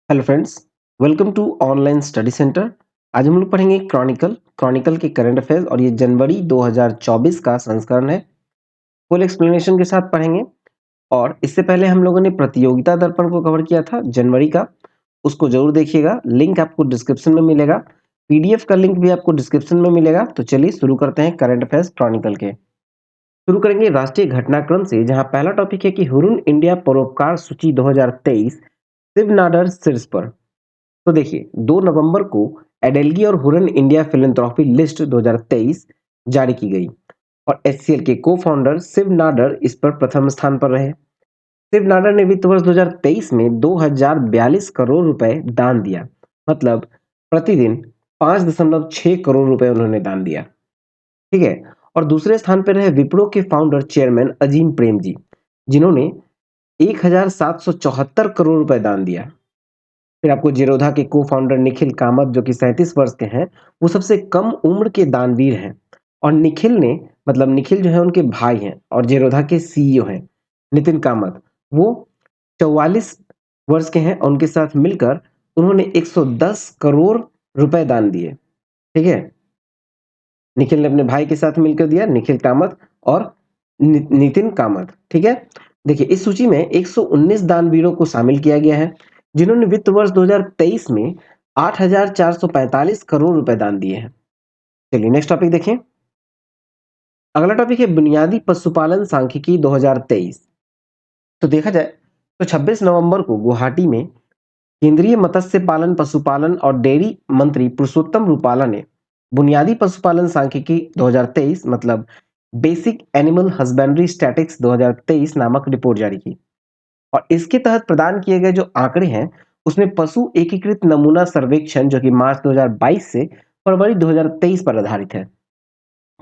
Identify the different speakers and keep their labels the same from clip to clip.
Speaker 1: Hello friends, welcome to online study centre. आज हम लोग पढ़ेंगे क्रॉनिकल के करंट अफेयर्स और ये जनवरी 2024 का संस्करण है। फुल एक्सप्लेनेशन के साथ पढ़ेंगे। और इससे पहले हम लोगों ने प्रतियोगिता दर्पण को कवर किया था जनवरी का, उसको जरूर देखिएगा। लिंक आपको डिस्क्रिप्शन में मिलेगा, पीडीएफ का लिंक भी आपको डिस्क्रिप्शन में मिलेगा। तो चलिए शुरू करते हैं करंट अफेयर्स क्रॉनिकल के। शुरू करेंगे राष्ट्रीय घटनाक्रम से, जहां पहला टॉपिक है कि हुरुन इंडिया परोपकार सूची 2023 शिव नाडर शीर्ष पर। तो देखिए 2 नवंबर को एडेल्गी और हुरन इंडिया फिलैंथ्रोपी लिस्ट 2023 जारी की गई और एचसीएल के को-फाउंडर शिव नाडर इस पर प्रथम स्थान पर रहे। शिव नाडर ने वित्त वर्ष 2023 में 2042 करोड़ रुपए दान दिया, मतलब प्रतिदिन 5.6 करोड़ रुपए उन्होंने दान दिया। ठीक है। और दूसरे स्थान पर रहे विप्रो के फाउंडर चेयरमैन अजीम प्रेम जी, जिन्होंने 1774 करोड़ रुपए दान दिया। फिर आपको जीरोधा के को-फाउंडर निखिल कामत, जो कि 37 वर्ष के हैं, वो सबसे कम उम्र के दानवीर हैं। और निखिल जो है उनके भाई हैं और जीरोधा के सीईओ हैं। नितिन कामत वो 44 वर्ष के हैं और उनके साथ मिलकर उन्होंने 110 करोड़ रुपए दान दिए। ठीक है। निखिल ने अपने भाई के साथ मिलकर दिया, निखिल कामत और नितिन कामत। ठीक है। देखिए इस सूची में 119 दानवीरों को शामिल किया गया है, जिन्होंने वित्त वर्ष 2023 में 8,445 करोड़ रुपए दान दिए हैं। चलिए नेक्स्ट टॉपिक देखें। अगला टॉपिक है बुनियादी पशुपालन सांख्यिकी 2023। तो देखा जाए तो 26 नवंबर को गुवाहाटी में केंद्रीय मत्स्य पालन, पशुपालन और डेयरी मंत्री पुरुषोत्तम रूपाला ने बुनियादी पशुपालन सांख्यिकी 2023, मतलब बेसिक एनिमल हस्बेंड्री स्टैटिक्स 2023 नामक रिपोर्ट जारी की। और इसके तहत प्रदान किए गए जो आंकड़े हैं, उसमें पशु एकीकृत नमूना सर्वेक्षण, जो कि मार्च 2022 से फरवरी 2023 पर आधारित है।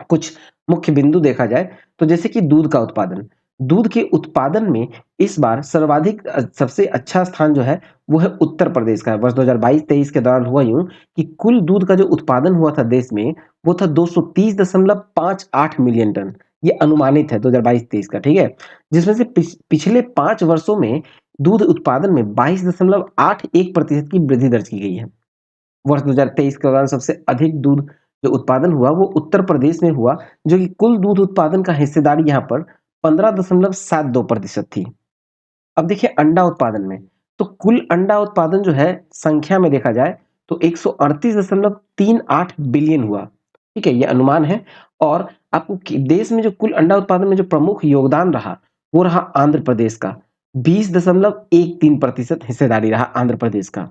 Speaker 1: कुछ मुख्य बिंदु देखा जाए तो जैसे कि दूध का उत्पादन, दूध के उत्पादन में इस बार सर्वाधिक सबसे अच्छा स्थान जो है वो है उत्तर प्रदेश का। वर्ष 2022-23 के दौरान हुआ यूं कि कुल दूध का जो उत्पादन हुआ था देश में, वो था 230.58 मिलियन टन। ये अनुमानित है 2022-23 का। ठीक है। जिसमें से पिछले 5 वर्षों में दूध उत्पादन में 22.81% की वृद्धि दर्ज की गई है। वर्ष 2023 के दौरान सबसे अधिक दूध जो उत्पादन हुआ वो उत्तर प्रदेश में हुआ, जो कि कुल दूध उत्पादन का हिस्सेदारी यहाँ पर 15.72% थी। अब देखिए अंडा उत्पादन में, तो कुल अंडा उत्पादन जो है संख्या में देखा जाए तो 138.38 बिलियन हुआ। ठीक है, ये अनुमान है। और आपको देश में जो कुल अंडा उत्पादन में जो प्रमुख योगदान रहा, वो रहा आंध्र प्रदेश का। 20.13% हिस्सेदारी रहा आंध्र प्रदेश का।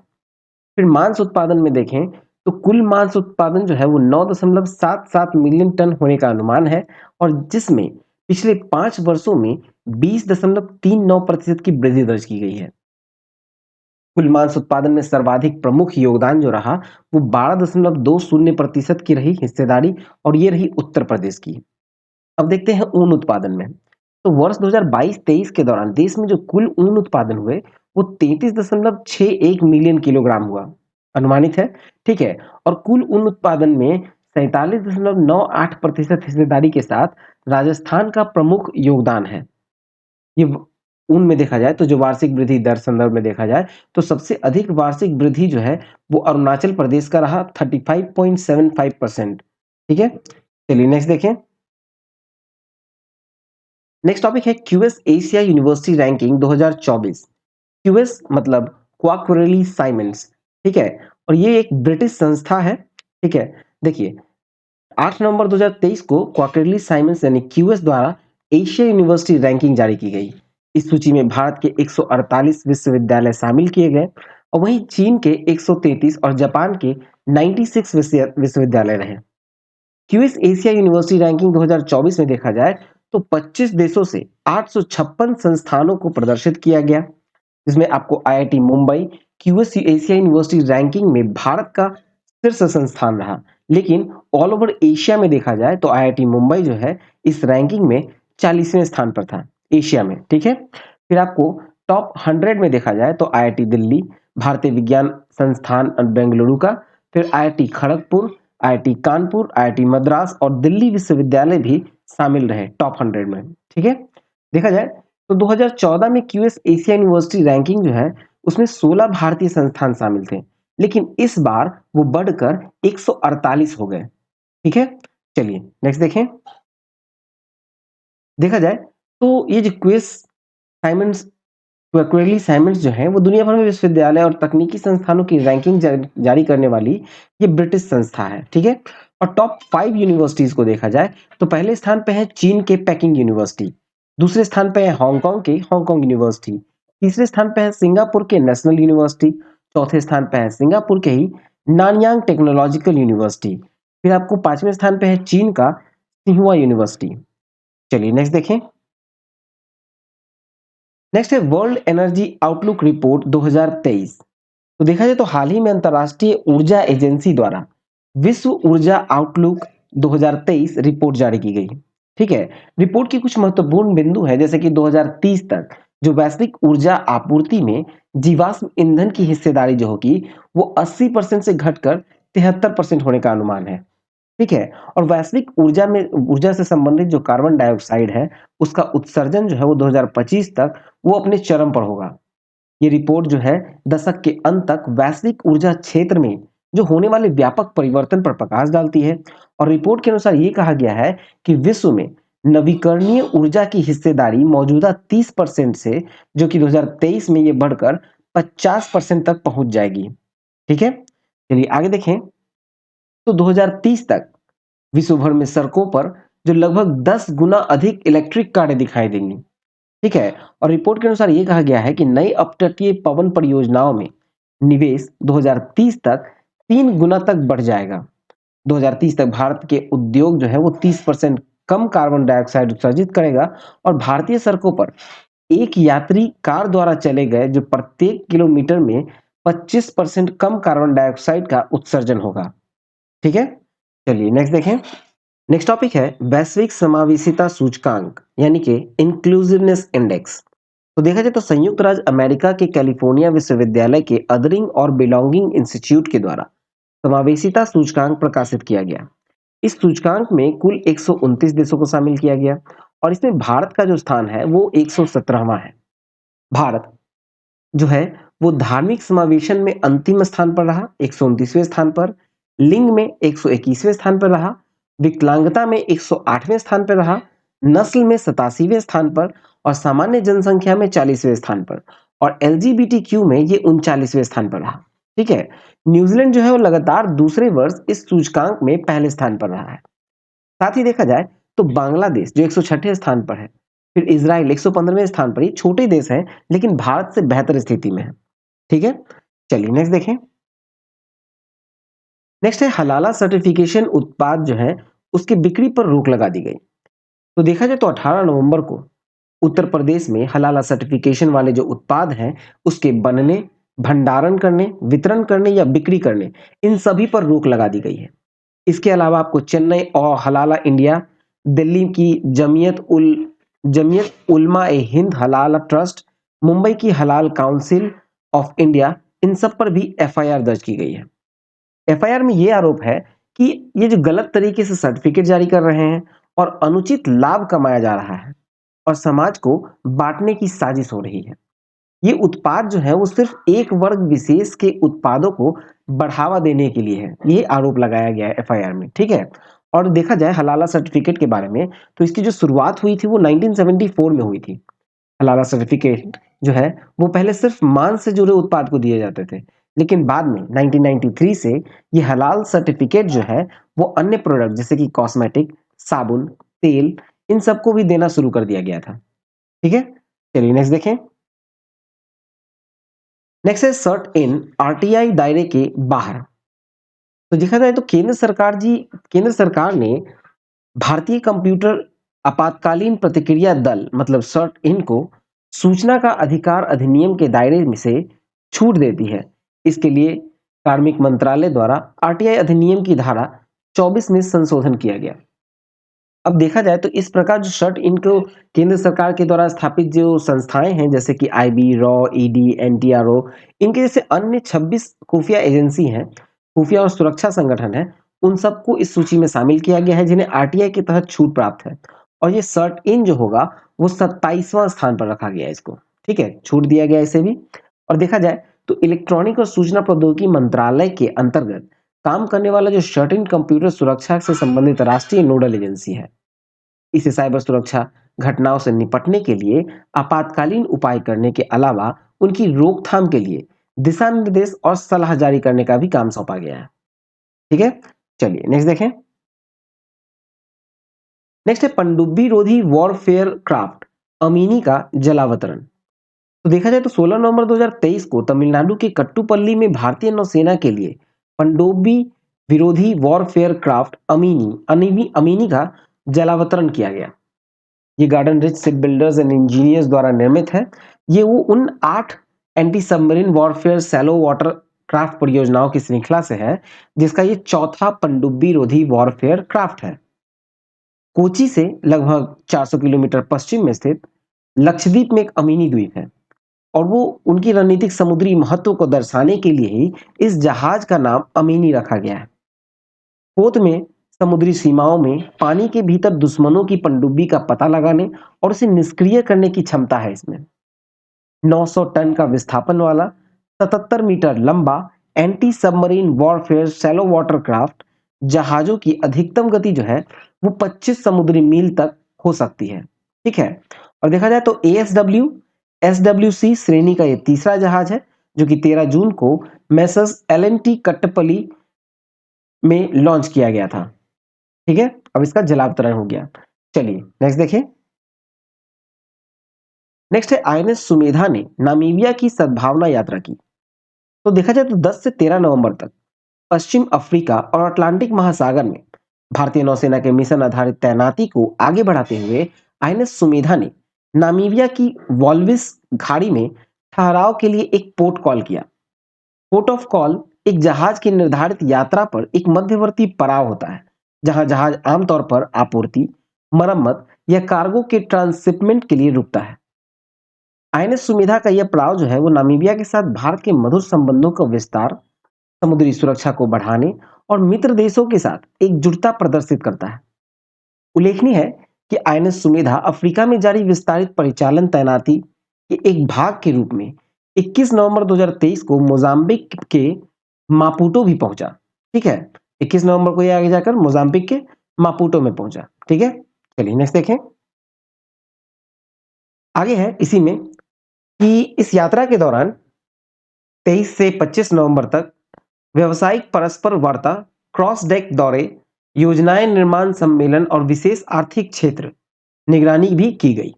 Speaker 1: फिर मांस उत्पादन में देखें तो कुल मांस उत्पादन जो है वो 9.77 मिलियन टन होने का अनुमान है, और जिसमें पिछले 5 वर्षों में 20.39% की वृद्धि दर्ज की गई है। कुल मांस उत्पादन में सर्वाधिक प्रमुख योगदान जो रहा वो 12.20% की रही हिस्सेदारी, और ये रही उत्तर प्रदेश की। अब देखते हैं ऊन उत्पादन में। तो वर्ष 2022-23 के दौरान देश में जो कुल ऊन उत्पादन हुए वो 33.61 मिलियन किलोग्राम हुआ, अनुमानित है। ठीक है। और कुल ऊन उत्पादन में 47.98% हिस्सेदारी के साथ राजस्थान का प्रमुख योगदान है। ये ऊन में देखा जाए तो जो वार्षिक वृद्धि दर संदर्भ में देखा जाए तो सबसे अधिक वार्षिक वृद्धि जो है वो अरुणाचल प्रदेश का रहा, 35.75%। ठीक है। चलिए नेक्स्ट देखें। नेक्स्ट टॉपिक है QS Asia university ranking 2024। QS मतलब क्वार्टरली साइमंड्स। ठीक है। और ये एक ब्रिटिश संस्था है। ठीक है। देखिए 8 नवंबर 2023 को क्वार्टरली साइमंड्स यानी क्यूएस द्वारा एशिया यूनिवर्सिटी रैंकिंग जारी की गई। इस सूची में भारत के 148 विश्वविद्यालय शामिल किए गए, और वहीं चीन के 133 और जापान के 96 विश्वविद्यालय रहे। क्यूएस एशिया यूनिवर्सिटी रैंकिंग 2024 में देखा जाए तो 25 देशों से 856 संस्थानों को प्रदर्शित किया गया, जिसमें आपको IIT Mumbai QS Asia university ranking में भारत का शीर्ष संस्थान रहा। लेकिन ऑल ओवर एशिया में देखा जाए तो आईआईटी मुंबई जो है इस रैंकिंग में 40वें स्थान पर था एशिया में। ठीक है। फिर आपको टॉप 100 में देखा जाए तो आईआईटी दिल्ली, भारतीय विज्ञान संस्थान बेंगलुरु का, फिर IIT Kharagpur, IIT Kanpur, IIT Madras और दिल्ली विश्वविद्यालय भी शामिल रहे टॉप 100 में। ठीक है। देखा जाए तो 2014 में क्यूएस एशिया यूनिवर्सिटी रैंकिंग जो है उसमें 16 भारतीय संस्थान शामिल थे, लेकिन इस बार वो बढ़कर 148 हो गए। ठीक है? चलिए नेक्स्ट देखें। देखा जाए तो ये जो साइमंड्स क्वेली साइमंड्स जो हैं, वो दुनिया भर में विश्वविद्यालय और तकनीकी संस्थानों की रैंकिंग जारी करने वाली ये ब्रिटिश संस्था है, ठीक है? और टॉप 5 यूनिवर्सिटीज़ को देखा जाए, तो पहले स्थान पे है चीन के पेकिंग यूनिवर्सिटी, दूसरे स्थान पे है हांगकांग के हांगकांग यूनिवर्सिटी, तीसरे स्थान पे है सिंगापुर के नेशनल यूनिवर्सिटी, चौथे स्थान पे है सिंगापुर के ही नानयांग टेक्नोलॉजिकल यूनिवर्सिटी, फिर आपको 5वें स्थान पे है चीन का सिंहुआ यूनिवर्सिटी। चलिए नेक्स्ट देखें। नेक्स्ट है वर्ल्ड एनर्जी आउटलुक रिपोर्ट 2023। तो देखा जाए तो हाल ही में अंतर्राष्ट्रीय ऊर्जा एजेंसी द्वारा विश्व ऊर्जा आउटलुक 2023 रिपोर्ट जारी की गई। ठीक है, रिपोर्ट की कुछ महत्वपूर्ण बिंदु है, जैसे कि 2030 तक जो वैश्विक ऊर्जा आपूर्ति में जीवाश्म ईंधन की हिस्सेदारी जो होगी वो 80% से घटकर 73% होने का अनुमान है। ठीक है, और वैश्विक ऊर्जा से संबंधित जो कार्बन डाइऑक्साइड है उसका उत्सर्जन जो है वो 2025 तक वो अपने चरम पर होगा। ये रिपोर्ट जो है दशक के अंत तक वैश्विक ऊर्जा क्षेत्र में जो होने वाले व्यापक परिवर्तन पर प्रकाश डालती है। और रिपोर्ट के अनुसार ये कहा गया है कि विश्व में नवीकरणीय ऊर्जा की हिस्सेदारी मौजूदा 30% से जो कि 2023 में ये बढ़कर 50% तक पहुंच जाएगी। ठीक है, चलिए आगे देखें। तो 2030 तक विश्व भर में सड़कों पर जो लगभग 10 गुना अधिक इलेक्ट्रिक कारें दिखाई देंगी। ठीक है, और रिपोर्ट के अनुसार ये कहा गया है कि नई अपतटीय पवन परियोजनाओं में निवेश 2030 तक 3 गुना तक बढ़ जाएगा। 2030 तक भारत के उद्योग जो है वो 30% कम कार्बन डाइऑक्साइड उत्सर्जित करेगा और भारतीय सड़कों पर एक यात्री कार द्वारा चले गए जो प्रत्येक किलोमीटर में 25% कम कार्बन डाइऑक्साइड का उत्सर्जन होगा। ठीक है, चलिए नेक्स्ट देखें। नेक्स्ट टॉपिक है वैश्विक समावेशिता सूचकांक यानी कि इंक्लूसिवनेस इंडेक्स। तो देखा जाए तो संयुक्त राज्य अमेरिका के कैलिफोर्निया विश्वविद्यालय के अदरिंग और बिलोंगिंग इंस्टीट्यूट के द्वारा समावेशिता सूचकांक प्रकाशित किया गया। इस सूचकांक में कुल 129 देशों को शामिल किया गया और इसमें भारत का जो स्थान है वो 117वां है। भारत जो है वो धार्मिक समावेशन में अंतिम स्थान पर रहा, 129वें स्थान पर, लिंग में 121वें स्थान पर रहा, विकलांगता में 108वें स्थान पर रहा, नस्ल में 87वें स्थान पर और सामान्य जनसंख्या में 40वें स्थान पर और एलजीबीटीक्यू में ये 39वें स्थान पर रहा। ठीक है, न्यूजीलैंड जो है वो लगातार दूसरे वर्ष इस सूचकांक में पहले स्थान पर रहा है। साथ ही देखा जाए तो बांग्लादेश जो 106 स्थान पर है, फिर इजराइल 115वें स्थान पर, ये छोटे देश हैं लेकिन भारत से बेहतर स्थिति में है। ठीक है, चलिए नेक्स्ट देखें। नेक्स्ट है हलाला सर्टिफिकेशन उत्पाद जो है उसकी बिक्री पर रोक लगा दी गई। तो देखा जाए तो 18 नवंबर को उत्तर प्रदेश में हलाला सर्टिफिकेशन वाले जो उत्पाद हैं उसके बनने, भंडारण करने, वितरण करने या बिक्री करने, इन सभी पर रोक लगा दी गई है। इसके अलावा आपको चेन्नई और हलाला इंडिया, दिल्ली की जमीयत उलमा ए हिंद हलाल ट्रस्ट, मुंबई की हलाल काउंसिल ऑफ इंडिया, इन सब पर भी एफआईआर दर्ज की गई है। एफआईआर में ये आरोप है कि ये जो गलत तरीके से सर्टिफिकेट जारी कर रहे हैं और अनुचित लाभ कमाया जा रहा है और समाज को बांटने की साजिश हो रही है। ये उत्पाद जो है वो सिर्फ एक वर्ग विशेष के उत्पादों को बढ़ावा देने के लिए है, ये आरोप लगाया गया है एफआईआर में। ठीक है, और देखा जाए हलाला सर्टिफिकेट के बारे में तो इसकी जो शुरुआत हुई थी वो 1974 में हुई थी। हलाला सर्टिफिकेट जो है वो पहले सिर्फ मांस से जुड़े उत्पाद को दिए जाते थे, लेकिन बाद में 1993 से ये हलाल सर्टिफिकेट जो है वो अन्य प्रोडक्ट जैसे कि कॉस्मेटिक, साबुन, तेल, इन सबको भी देना शुरू कर दिया गया था। ठीक है, चलिए नेक्स्ट देखें। नेक्स्ट है सर्ट इन आरटीआई दायरे के बाहर। तो देखा जाए तो केंद्र सरकार ने भारतीय कंप्यूटर आपातकालीन प्रतिक्रिया दल मतलब सर्ट इन को सूचना का अधिकार अधिनियम के दायरे में से छूट देती है। इसके लिए कार्मिक मंत्रालय द्वारा आरटीआई अधिनियम की धारा 24 में संशोधन किया गया। अब देखा जाए तो इस प्रकार जो शर्ट इनको केंद्र सरकार के द्वारा स्थापित जो संस्थाएं हैं जैसे कि आईबी, रॉ, ईडी, एनटीआरओ, इनके जैसे अन्य 26 खुफिया एजेंसी हैं, खुफिया और सुरक्षा संगठन हैं, उन सबको इस सूची में शामिल किया गया है जिन्हें आरटीआई के तहत छूट प्राप्त है। और ये सर्ट इन जो होगा वो 27वां स्थान पर रखा गया है इसको। ठीक है, छूट दिया गया इसे भी। और देखा जाए तो इलेक्ट्रॉनिक और सूचना प्रौद्योगिकी मंत्रालय के अंतर्गत काम करने वाला जो सर्टेन कंप्यूटर सुरक्षा से संबंधित राष्ट्रीय नोडल एजेंसी है। इसे साइबर सुरक्षा घटनाओं से निपटने के लिए आपातकालीन उपाय करने के अलावा उनकी रोकथाम के लिए दिशा निर्देश और सलाह जारी करने का भी काम सौंपा गया है। ठीक है, चलिए नेक्स्ट देखें। नेक्स्ट है पनडुब्बी रोधी वॉरफेयर क्राफ्ट अमीनी का जलावतरण। तो देखा जाए तो 16 नवंबर 2023 को तमिलनाडु के कट्टुपल्ली में भारतीय नौसेना के लिए पनडुब्बी विरोधी वॉरफेयर क्राफ्ट अमीनी का जलावतरण किया गया। ये garden rich ship builders and engineers द्वारा निर्मित है। ये वो उन 8 anti submarine warfare shallow water craft परियोजनाओं की श्रृंखला से है, जिसका ये चौथा पनडुब्बी रोधी वॉरफेयर क्राफ्ट है। कोची से लगभग 400 किलोमीटर पश्चिम में स्थित लक्षद्वीप में एक अमीनी द्वीप है और वो उनकी रणनीतिक समुद्री महत्व को दर्शाने के लिए ही इस जहाज का नाम अमीनी रखा गया है। पोत में समुद्री सीमाओं में पानी के भीतर दुश्मनों की पनडुब्बी का पता लगाने और उसे निष्क्रिय करने की क्षमता है इसमें। 900 टन का विस्थापन वाला 77 मीटर लंबा anti submarine warfare shallow water craft जहाजों की अधिकतम गति जो है वो 25 समुद्री मील तक हो सकती है। ठीक है, और देखा जाए तो एसडब्ल्यूसी श्रेणी का ये तीसरा जहाज है जो कि 13 जून को मैसर्स एलएनटी कट्टपली में लॉन्च किया गया था। ठीक है, अब इसका जलावतरण हो गया। चलिए नेक्स्ट देखिए। नेक्स्ट है आईएनएस सुमेधा ने नामीबिया की सद्भावना यात्रा की। तो देखा जाए तो 10 से 13 नवंबर तक पश्चिम अफ्रीका और अटलांटिक महासागर में भारतीय नौसेना के मिशन आधारित तैनाती को आगे बढ़ाते हुए आईएनएस सुमेधा ने नामीबिया की वॉल्विस खाड़ी में ठहराव के लिए एक पोर्ट कॉल किया। पोर्ट ऑफ कॉल एक जहाज की निर्धारित यात्रा पर एक मध्यवर्ती पड़ाव होता है, जहां जहाज आमतौर पर आपूर्ति, मरम्मत या कार्गो के ट्रांसशिपमेंट के लिए रुकता है। आईएनएस सुमेधा का यह पड़ाव जो है वो नामीबिया के साथ भारत के मधुर संबंधों का विस्तार, समुद्री सुरक्षा को बढ़ाने और मित्र देशों के साथ एकजुटता प्रदर्शित करता है। उल्लेखनीय है कि आईएनएस सुमेधा अफ्रीका में जारी विस्तारित परिचालन तैनाती के एक भाग के रूप में 21 नवंबर 2023 को मोजाम्बिक के मापुटो भी पहुंचा। ठीक है, 21 नवंबर को यह आगे जाकर मोजाम्बिक के मापुटो में पहुंचा। ठीक है, चलिए नेक्स्ट देखें। आगे है इसी में कि इस यात्रा के दौरान 23 से 25 नवंबर तक व्यावसायिक परस्पर वार्ता, क्रॉस डेक दौरे, योजनाएं निर्माण सम्मेलन और विशेष आर्थिक क्षेत्र निगरानी भी की गई।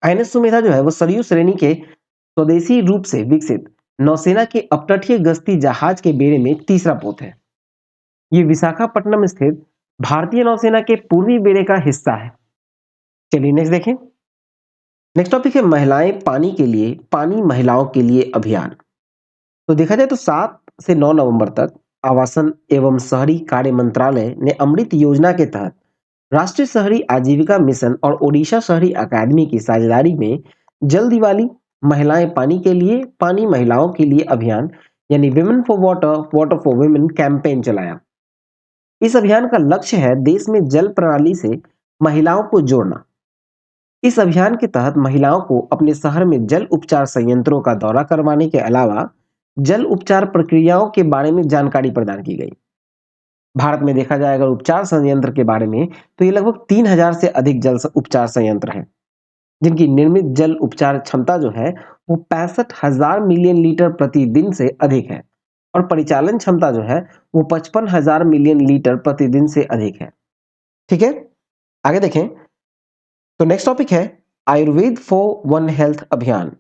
Speaker 1: आईएनएस सुमेधा जो है वो सरयू श्रेणी के स्वदेशी रूप से विकसित नौसेना के अपतटीय गश्ती जहाज के बेड़े में तीसरा पोत है। ये विशाखापट्टनम स्थित भारतीय नौसेना के पूर्वी बेड़े का हिस्सा है। चलिए नेक्स्ट देखें। नेक्स्ट टॉपिक है महिलाएं पानी के लिए, पानी महिलाओं के लिए अभियान। तो देखा जाए तो 7 से 9 नवंबर तक आवासन एवं शहरी कार्य मंत्रालय ने अमृत योजना के तहत राष्ट्रीय शहरी आजीविका मिशन और ओडिशा शहरी अकादमी की साझेदारी में जल दिवाली महिलाएं पानी के लिए, पानी महिलाओं के लिए अभियान यानी women for water, water for women campaign चलाया। इस अभियान का लक्ष्य है देश में जल प्रणाली से महिलाओं को जोड़ना। इस अभियान के तहत महिलाओं को अपने शहर में जल उपचार संयंत्रों का दौरा करवाने के अलावा जल उपचार प्रक्रियाओं के बारे में जानकारी प्रदान की गई। भारत में देखा जाए अगर उपचार संयंत्र के बारे में तो ये लगभग 3000 से अधिक जल उपचार संयंत्र हैं, जिनकी निर्मित जल उपचार क्षमता जो है वो 65,000 मिलियन लीटर प्रतिदिन से अधिक है और परिचालन क्षमता जो है वो 55,000 मिलियन लीटर प्रतिदिन से अधिक है। ठीक है, आगे देखें। तो नेक्स्ट टॉपिक है आयुर्वेद फॉर वन हेल्थ अभियान।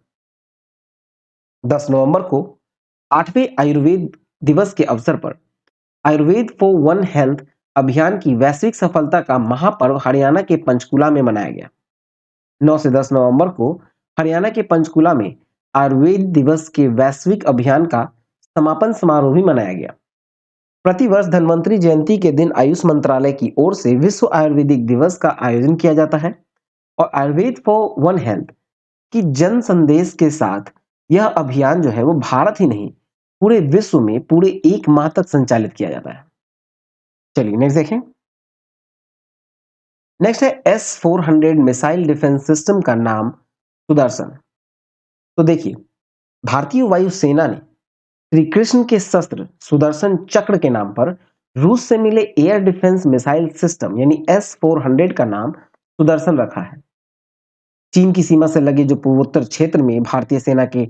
Speaker 1: 10 नवंबर को 8वें आयुर्वेद दिवस के अवसर पर आयुर्वेद फॉर वन हेल्थ अभियान की वैश्विक सफलता का महापर्व हरियाणा के पंचकुला में मनाया गया। 9 से 10 नवंबर को हरियाणा के पंचकुला में आयुर्वेद दिवस के वैश्विक अभियान का समापन समारोह भी मनाया गया। प्रतिवर्ष धन्वंतरी जयंती के दिन आयुष मंत्रालय की ओर से विश्व आयुर्वेदिक दिवस का आयोजन किया जाता है और आयुर्वेद फॉर वन हेल्थ की जन संदेश के साथ यह अभियान जो है वो भारत ही नहीं पूरे विश्व में पूरे 1 माह तक संचालित किया जाता है। चलिए नेक्स्ट देखें। नेक्स्ट है S-400 मिसाइल डिफेंस सिस्टम का नाम सुदर्शन। तो देखिए, भारतीय वायुसेना ने श्री कृष्ण के शस्त्र सुदर्शन चक्र के नाम पर रूस से मिले एयर डिफेंस मिसाइल सिस्टम यानी S-400 का नाम सुदर्शन रखा है। चीन की सीमा से लगे जो पूर्वोत्तर क्षेत्र में भारतीय सेना के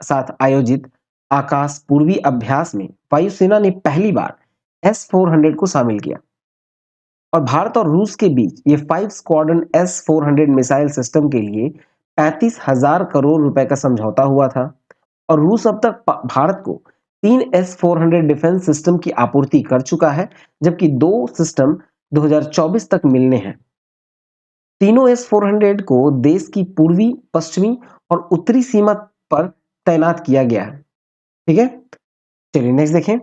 Speaker 1: साथ आयोजित आकाश पूर्वी अभ्यास में वायुसेना ने पहली बार S-400 को शामिल किया और भारत और रूस के बीच ये 5 स्क्वाड्रन S-400 मिसाइल सिस्टम के लिए 35,000 करोड़ रुपए का समझौता हुआ था और रूस अब तक भारत को 3 S-400 डिफेंस सिस्टम की आपूर्ति कर चुका है, जबकि 2 सिस्टम 2024 तक मिलने हैं। तीनों S-400 को देश की पूर्वी, पश्चिमी और उत्तरी सीमा पर तैनात किया गया है। ठीक है, चलिए नेक्स्ट देखें।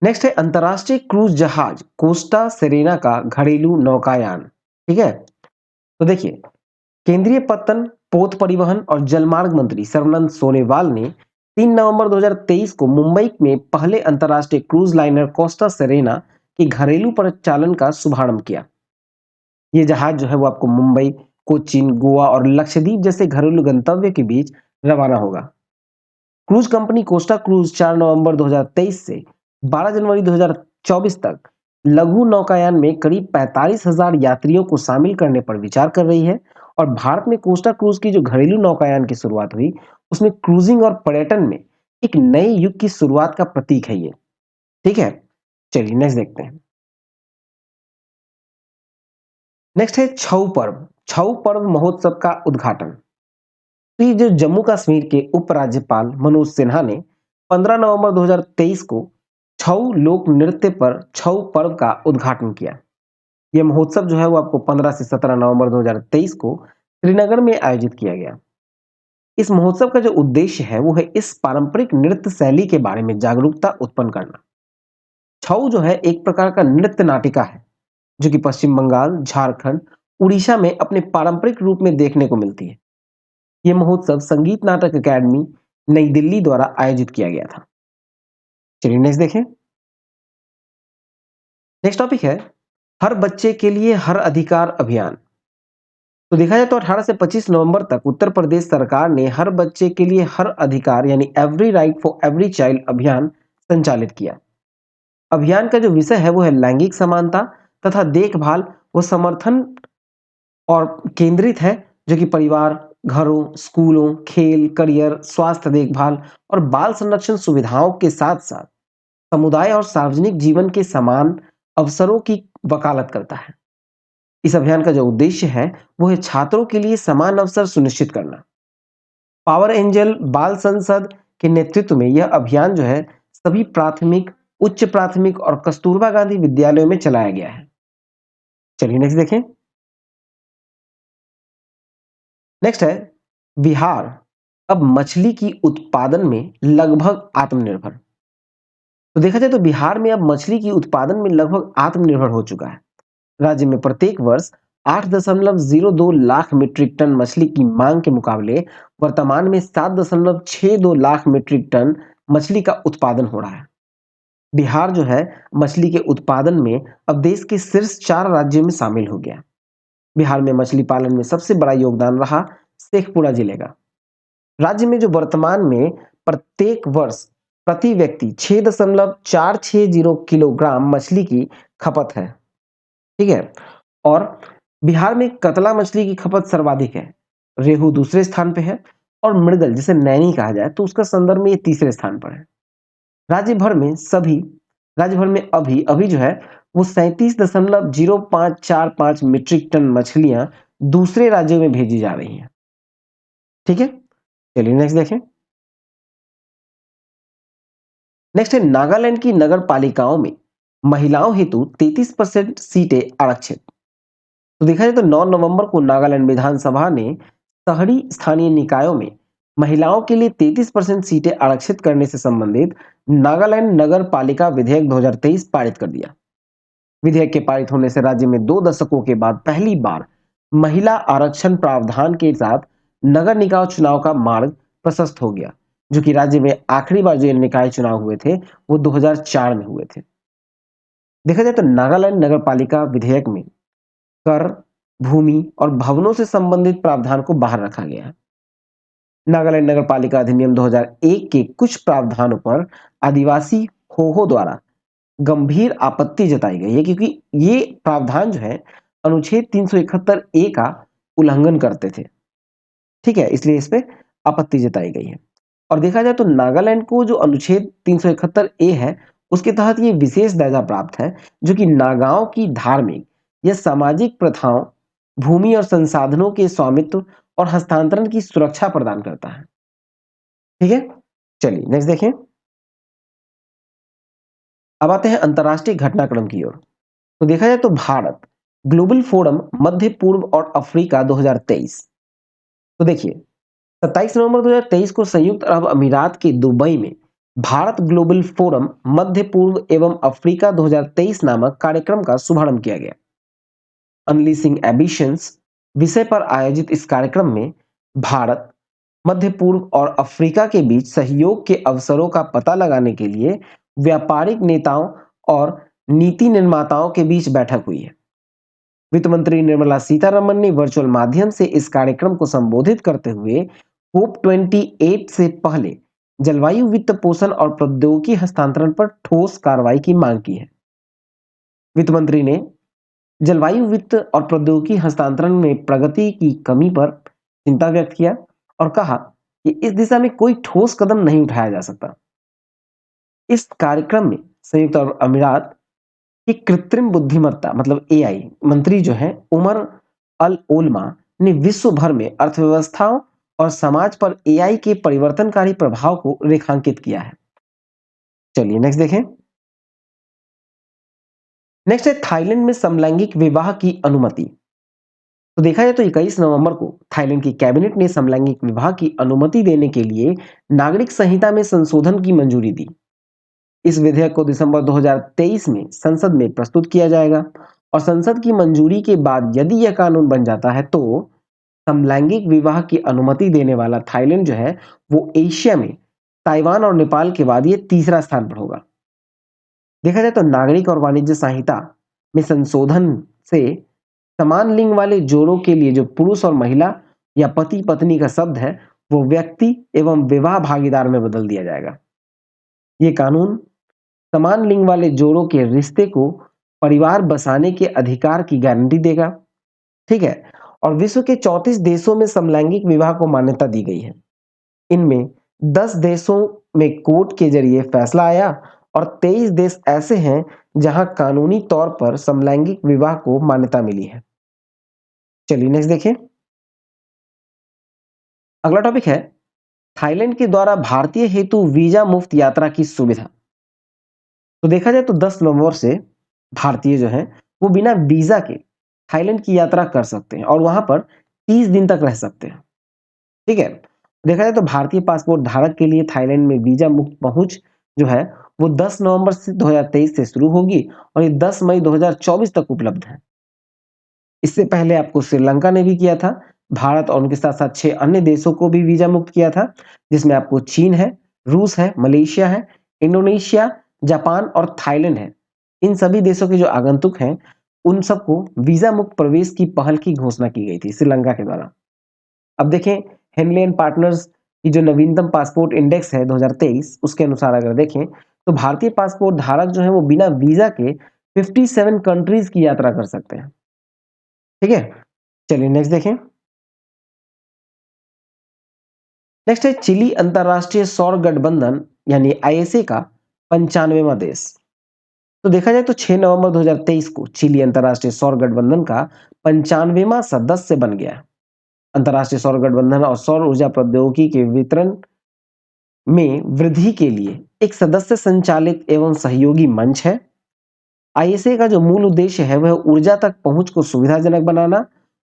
Speaker 1: नेक्स्ट है अंतरराष्ट्रीय क्रूज जहाज कोस्टा सेरेना का घरेलू नौकायान। ठीक है, तो देखिए, केंद्रीय पत्तन, पोत परिवहन और जलमार्ग मंत्री सर्बानंद सोनोवाल ने 3 नवंबर 2023 को मुंबई में पहले अंतरराष्ट्रीय क्रूज लाइनर कोस्टा सेरेना के घरेलू परिचालन का शुभारंभ किया। ये जहाज जो है वो आपको मुंबई, कोचीन, गोवा और लक्षद्वीप जैसे घरेलू गंतव्य के बीच रवाना होगा। क्रूज कंपनी कोस्टा क्रूज 4 नवंबर 2023 से 12 जनवरी 2024 तक लघु नौकायान में करीब 45,000 यात्रियों को शामिल करने पर विचार कर रही है और भारत में कोस्टा क्रूज की जो घरेलू नौकायान की शुरुआत हुई उसमें क्रूजिंग और पर्यटन में एक नए युग की शुरुआत का प्रतीक है ये। ठीक है, चलिए नेक्स्ट देखते हैं। नेक्स्ट है छऊ पर्व। छऊ पर्व महोत्सव का उद्घाटन। तो ये जो जम्मू कश्मीर के उपराज्यपाल मनोज सिन्हा ने 15 नवंबर 2023 को छऊ लोक नृत्य पर छऊ पर्व का उद्घाटन किया। यह महोत्सव जो है वो आपको 15 से 17 नवंबर 2023 को श्रीनगर में आयोजित किया गया। इस महोत्सव का जो उद्देश्य है वो है इस पारंपरिक नृत्य शैली के बारे में जागरूकता उत्पन्न करना। छऊ जो है एक प्रकार का नृत्य नाटिका है जो कि पश्चिम बंगाल, झारखंड, उड़ीसा में अपने पारंपरिक रूप में देखने को मिलती है। यह महोत्सव संगीत नाटक अकादमी नई दिल्ली द्वारा आयोजित किया गया था। चलिए नेक्स्ट देखें। नेक्स्ट टॉपिक है हर बच्चे के लिए हर अधिकार अभियान। तो देखा जाए तो 18 से 25 नवंबर तक उत्तर प्रदेश सरकार ने हर बच्चे के लिए हर अधिकार यानी every right for every child अभियान संचालित किया। अभियान का जो विषय है वो है लैंगिक समानता तथा देखभाल व समर्थन और केंद्रित है जो कि परिवार, घरों, स्कूलों, खेल, करियर, स्वास्थ्य देखभाल और बाल संरक्षण सुविधाओं के साथ-साथ समुदाय और सार्वजनिक जीवन के समान अवसरों की वकालत करता है। इस अभियान का जो उद्देश्य है वो है छात्रों के लिए समान अवसर सुनिश्चित करना। पावर एंजल बाल संसद के नेतृत्व में यह अभियान जो है सभी प्राथमिक, उच्च प्राथमिक और कस्तूरबा गांधी विद्यालयों में चलाया गया है। चलिए नेक्स्ट देखें। नेक्स्ट है बिहार अब मछली की उत्पादन में लगभग आत्मनिर्भर। तो देखा जाए तो बिहार में अब मछली की उत्पादन में लगभग आत्मनिर्भर हो चुका है। राज्य में प्रत्येक वर्ष 8.02 लाख मीट्रिक टन मछली की मांग के मुकाबले वर्तमान में 7.62 लाख मीट्रिक टन मछली का उत्पादन हो रहा है। बिहार जो है मछली के उत्पादन में अब देश के शीर्ष 4 राज्यों में शामिल हो गया। बिहार में मछली पालन में सबसे बड़ा योगदान रहा शेखपुरा जिले का। राज्य में जो वर्तमान में प्रत्येक वर्ष प्रति व्यक्ति 6.460 किलोग्राम मछली की खपत है। ठीक है, और बिहार में कतला मछली की खपत सर्वाधिक है। रेहू दूसरे स्थान पे है और मृगल जिसे नैनी कहा जाए तो उसका संदर्भ में ये तीसरे स्थान पर है। राज्य भर में सभी राज्य भर में अभी अभी जो है वो 37.0545 मीट्रिक टन मछलियां दूसरे राज्यों में भेजी जा रही हैं। ठीक है, चलिए नेक्स्ट देखें। नेक्स्ट है नागालैंड की नगर पालिकाओं में महिलाओं हेतु 33% सीटें आरक्षित। तो देखा जाए तो 9 नवंबर को नागालैंड विधानसभा ने शहरी स्थानीय निकायों में महिलाओं के लिए 33% सीटें आरक्षित करने से संबंधित नागालैंड नगर पालिका विधेयक 2023 पारित कर दिया। विधेयक के पारित होने से राज्य में 2 दशकों के बाद पहली बार महिला आरक्षण प्रावधान के साथ नगर निकाय चुनाव का मार्ग प्रशस्त हो गया, जो कि राज्य में आखिरी बार जो निकाय चुनाव हुए थे वो 2004 में हुए थे। देखा जाए तो नागालैंड नगर पालिका विधेयक में कर, भूमि और भवनों से संबंधित प्रावधान को बाहर रखा गया है। नागालैंड नगर पालिका अधिनियम 2001 के कुछ प्रावधानों पर आदिवासी होहो द्वारा गंभीर आपत्ति जताई गई है, क्योंकि ये प्रावधान जो है अनुच्छेद 371 ए का उल्लंघन करते थे। ठीक है, इसलिए इस पे आपत्ति जताई गई है। और देखा जाए तो नागालैंड को जो अनुच्छेद 371 ए है, उसके तहत ये विशेष दर्जा प्राप्त है, जो कि नागाओं की धार्मिक या सामाजिक प्रथाओं, भूमि और संसाधनों के स्वामित्व और हस्तांतरण की सुरक्षा प्रदान करता है। ठीक है, चलिए नेक्स्ट देखें। अब आते हैं अंतर्राष्ट्रीय घटनाक्रम की ओर। तो देखा जाए तो भारत ग्लोबल फोरम मध्य पूर्व और अफ्रीका 2023। तो देखिए 27 नवंबर 2023 को संयुक्त अरब अमीरात के दुबई में भारत ग्लोबल फोरम मध्य पूर्व एवं अफ्रीका 2023 नामक कार्यक्रम का शुभारंभ किया गया। अनलीसिंग एम्बिशंस विषय पर आयोजित इस कार्यक्रम में भारत, मध्य पूर्व और अफ्रीका के बीच सहयोग के अवसरों का पता लगाने के लिए व्यापारिक नेताओं और नीति निर्माताओं के बीच बैठक हुई है। वित्त मंत्री निर्मला सीतारमण ने वर्चुअल माध्यम से इस कार्यक्रम को संबोधित करते हुए कोप 28 से पहले जलवायु वित्त पोषण और प्रौद्योगिकी हस्तांतरण पर ठोस कार्रवाई की मांग की है। वित्त मंत्री ने जलवायु वित्त और प्रौद्योगिकी हस्तांतरण में प्रगति की कमी पर चिंता व्यक्त किया और कहा कि इस दिशा में कोई ठोस कदम नहीं उठाया जा सकता। इस कार्यक्रम में संयुक्त अरब अमीरात की कृत्रिम बुद्धिमत्ता मतलब एआई मंत्री जो है उमर अल ओल्मा ने विश्व भर में अर्थव्यवस्थाओं और समाज पर एआई के परिवर्तनकारी प्रभाव को रेखांकित किया है। चलिए नेक्स्ट देखें। नेक्स्ट है थाईलैंड में समलैंगिक विवाह की अनुमति। तो देखा जाए तो 21 नवंबर को थाईलैंड की कैबिनेट ने समलैंगिक विवाह की अनुमति देने के लिए नागरिक संहिता में संशोधन की मंजूरी दी। इस विधेयक को दिसंबर 2023 में संसद में प्रस्तुत किया जाएगा और संसद की मंजूरी के बाद यदि यह कानून बन जाता है तो समलैंगिक विवाह की अनुमति देने वाला थाईलैंड जो है वो एशिया में ताइवान और नेपाल के बाद ये तीसरा स्थान पर होगा। देखा जाए तो नागरिक और वाणिज्य संहिता में संशोधन से समान लिंग वाले जोड़ों के लिए जो पुरुष और महिला या पति पत्नी का शब्द है वो व्यक्ति एवं विवाह भागीदार में बदल दिया जाएगा। ये कानून समान लिंग वाले जोड़ों के रिश्ते को परिवार बसाने के अधिकार की गारंटी देगा। ठीक है, और विश्व के 34 देशों में समलैंगिक विवाह को मान्यता दी गई है। इनमें 10 देशों में कोर्ट के जरिए फैसला आया और 23 देश ऐसे हैं जहां कानूनी तौर पर समलैंगिक विवाह को मान्यता मिली है। चलिए नेक्स्ट देखें। अगला टॉपिक है थाईलैंड के द्वारा भारतीय हेतु वीजा मुक्त यात्रा की सुविधा। तो देखा जाए तो 10 नवंबर से भारतीय जो हैं वो बिना वीजा के थाईलैंड की यात्रा कर सकते हैं और वहां पर 30 दिन तक रह सकते हैं। ठीक है, देखा जाए तो भारतीय पासपोर्ट धारक के लिए थाईलैंड में वीजा मुक्त पहुंच जो है वो 10 नवंबर से 2023 से शुरू होगी और ये 10 मई 2024 तक उपलब्ध है। इससे पहले आपको श्रीलंका ने भी किया था। भारत और उनके साथ साथ 6 अन्य देशों को भी वीजा मुक्त किया था, जिसमें आपको चीन है, रूस है, मलेशिया है, इंडोनेशिया, जापान और थाईलैंड है। इन सभी देशों के जो आगंतुक हैं उन सबको वीजा मुक्त प्रवेश की पहल की घोषणा की गई थी श्रीलंका के द्वारा। अब देखें हेनले एंड पार्टनर्स की जो नवीनतम पासपोर्ट इंडेक्स है 2023 उसके अनुसार अगर देखें तो भारतीय पासपोर्ट धारक जो है वो बिना वीजा के 57 कंट्रीज की यात्रा कर सकते हैं। ठीक है, चलिए नेक्स्ट देखें। नेक्स्ट है चिली अंतरराष्ट्रीय सौर गठबंधन यानी आईएसए का 95वां देश। तो देखा जाए तो 6 नवंबर 2023 को चिली अंतरराष्ट्रीय सौर गठबंधन का 95वां सदस्य बन गया। अंतरराष्ट्रीय सौर गठबंधन और सौर ऊर्जा प्रौद्योगिकी के वितरण में वृद्धि के लिए एक सदस्य संचालित एवं सहयोगी मंच है। आईएसए का जो मूल उद्देश्य है वह ऊर्जा तक पहुंच को सुविधाजनक बनाना,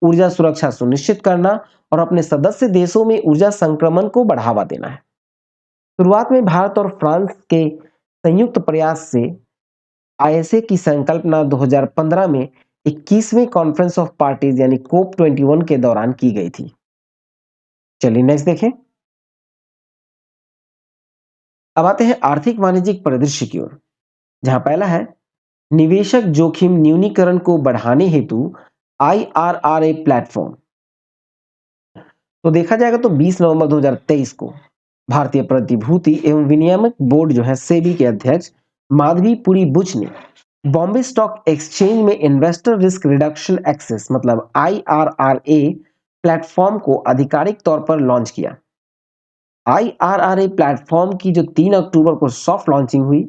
Speaker 1: ऊर्जा सुरक्षा सुनिश्चित करना और अपने सदस्य देशों में ऊर्जा संक्रमण को बढ़ावा देना है। शुरुआत में भारत और फ्रांस के संयुक्त प्रयास से आईएसए की संकल्पना 2015 में 21वें कॉन्फ्रेंस ऑफ पार्टीज यानी कोप 21 के दौरान की गई थी। चलिए नेक्स्ट देखें। अब आते हैं आर्थिक वाणिज्यिक परिदृश्य की ओर, जहां पहला है निवेशक जोखिम न्यूनीकरण को बढ़ाने हेतु IRRA प्लेटफॉर्म। तो देखा जाएगा तो 20 नवंबर 2023 को भारतीय प्रतिभूति एवं विनियामक बोर्ड जो है सेबी के अध्यक्ष माधवी पुरी बुच ने बॉम्बे स्टॉक एक्सचेंज में इन्वेस्टर रिस्क रिडक्शन एक्सेस मतलब IRRA प्लेटफॉर्म को आधिकारिक तौर पर लॉन्च किया। IRRA प्लेटफॉर्म की जो 3 अक्टूबर को सॉफ्ट लॉन्चिंग हुई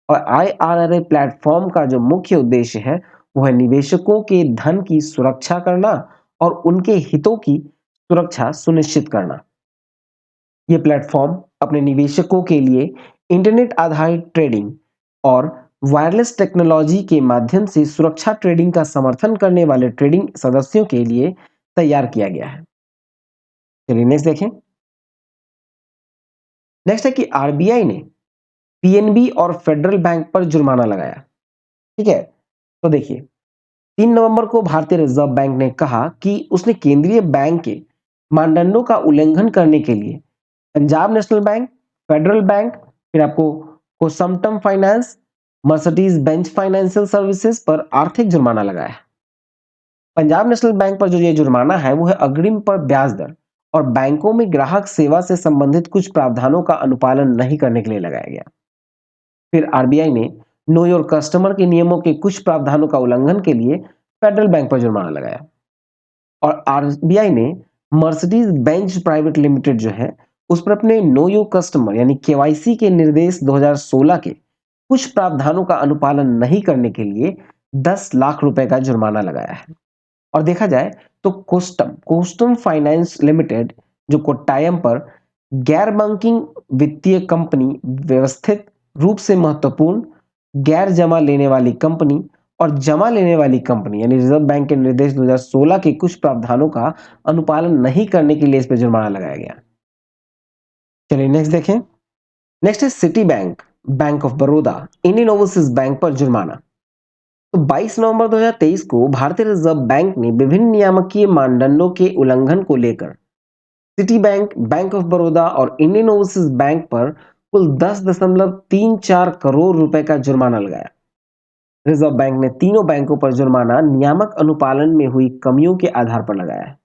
Speaker 1: और IRRA प्लेटफॉर्म का जो मुख्य उद्देश्य है वो है निवेशकों के धन की सुरक्षा करना और उनके हितों की सुरक्षा सुनिश्चित करना। ये प्लेटफॉर्म अपने निवेशकों के लिए इंटरनेट आधारित ट्रेडिंग और वायरलेस टेक्नोलॉजी के माध्यम से सुरक्षा ट्रेडिंग का समर्थन करने वाले ट्रेडिंग सदस्यों के लिए तैयार किया गया है। चलिए नेक्स्ट देखें। नेक्स्ट है कि आरबीआई ने पीएनबी और फेडरल बैंक पर जुर्माना लगाया। ठीक है, तो देखिए 3 नवंबर को भारतीय रिजर्व बैंक ने कहा कि उसने केंद्रीय बैंक के मानदंडों का उल्लंघन करने के लिए Punjab National Bank, Federal Bank, फिर आपको Kosamattam Finance, Mercedes Benz Financial Services पर आर्थिक जुर्माना लगाया है। पंजाब नेशनल बैंक पर जो ये जुर्माना है वो है अग्रिम पर ब्याज दर और बैंकों में ग्राहक सेवा से संबंधित कुछ प्रावधानों का अनुपालन नहीं करने के लिए लगाया गया। फिर आरबीआई ने नो योर कस्टमर के नियमों के कुछ प्रावधानों का उल्लंघन के लिए फेडरल बैंक पर जुर्माना लगाया और आरबीआई ने मर्सिडीज बेंच प्राइवेट लिमिटेड जो है उस पर अपने नो योर कस्टमर यानी केवाईसी के निर्देश 2016 के कुछ प्रावधानों का अनुपालन नहीं करने के लिए 10 लाख रुपए का जुर्माना लगाया है। और देखा जाए तो कोस्टम कोस्टम फाइनेंस लिमिटेड जो कोट्टायम पर गैर बैंकिंग वित्तीय कंपनी व्यवस्थित रूप से महत्वपूर्ण गैर जमा लेने वाली कंपनी और जमा लेने वाली कंपनी यानी रिजर्व बैंक के निर्देश 2016 के कुछ प्रावधानों का अनुपालन नहीं करने के लिए इस पर जुर्माना लगाया गया। चलिए नेक्स्ट देखें। नेक्स्ट है city bank, bank of Baroda, Indian overseas bank पर जुर्माना। तो 22 नवंबर 2023 को भारतीय रिजर्व बैंक ने विभिन्न नियामकीय मानदंडों के उल्लंघन को लेकर city bank, bank of Baroda और इंडियन ओवरसीज बैंक पर कुल 10.34 करोड़ रुपए का जुर्माना लगाया। रिजर्व बैंक ने तीनों बैंकों पर जुर्माना नियामक अनुपालन में हुई कमियों के आधार पर लगाया है।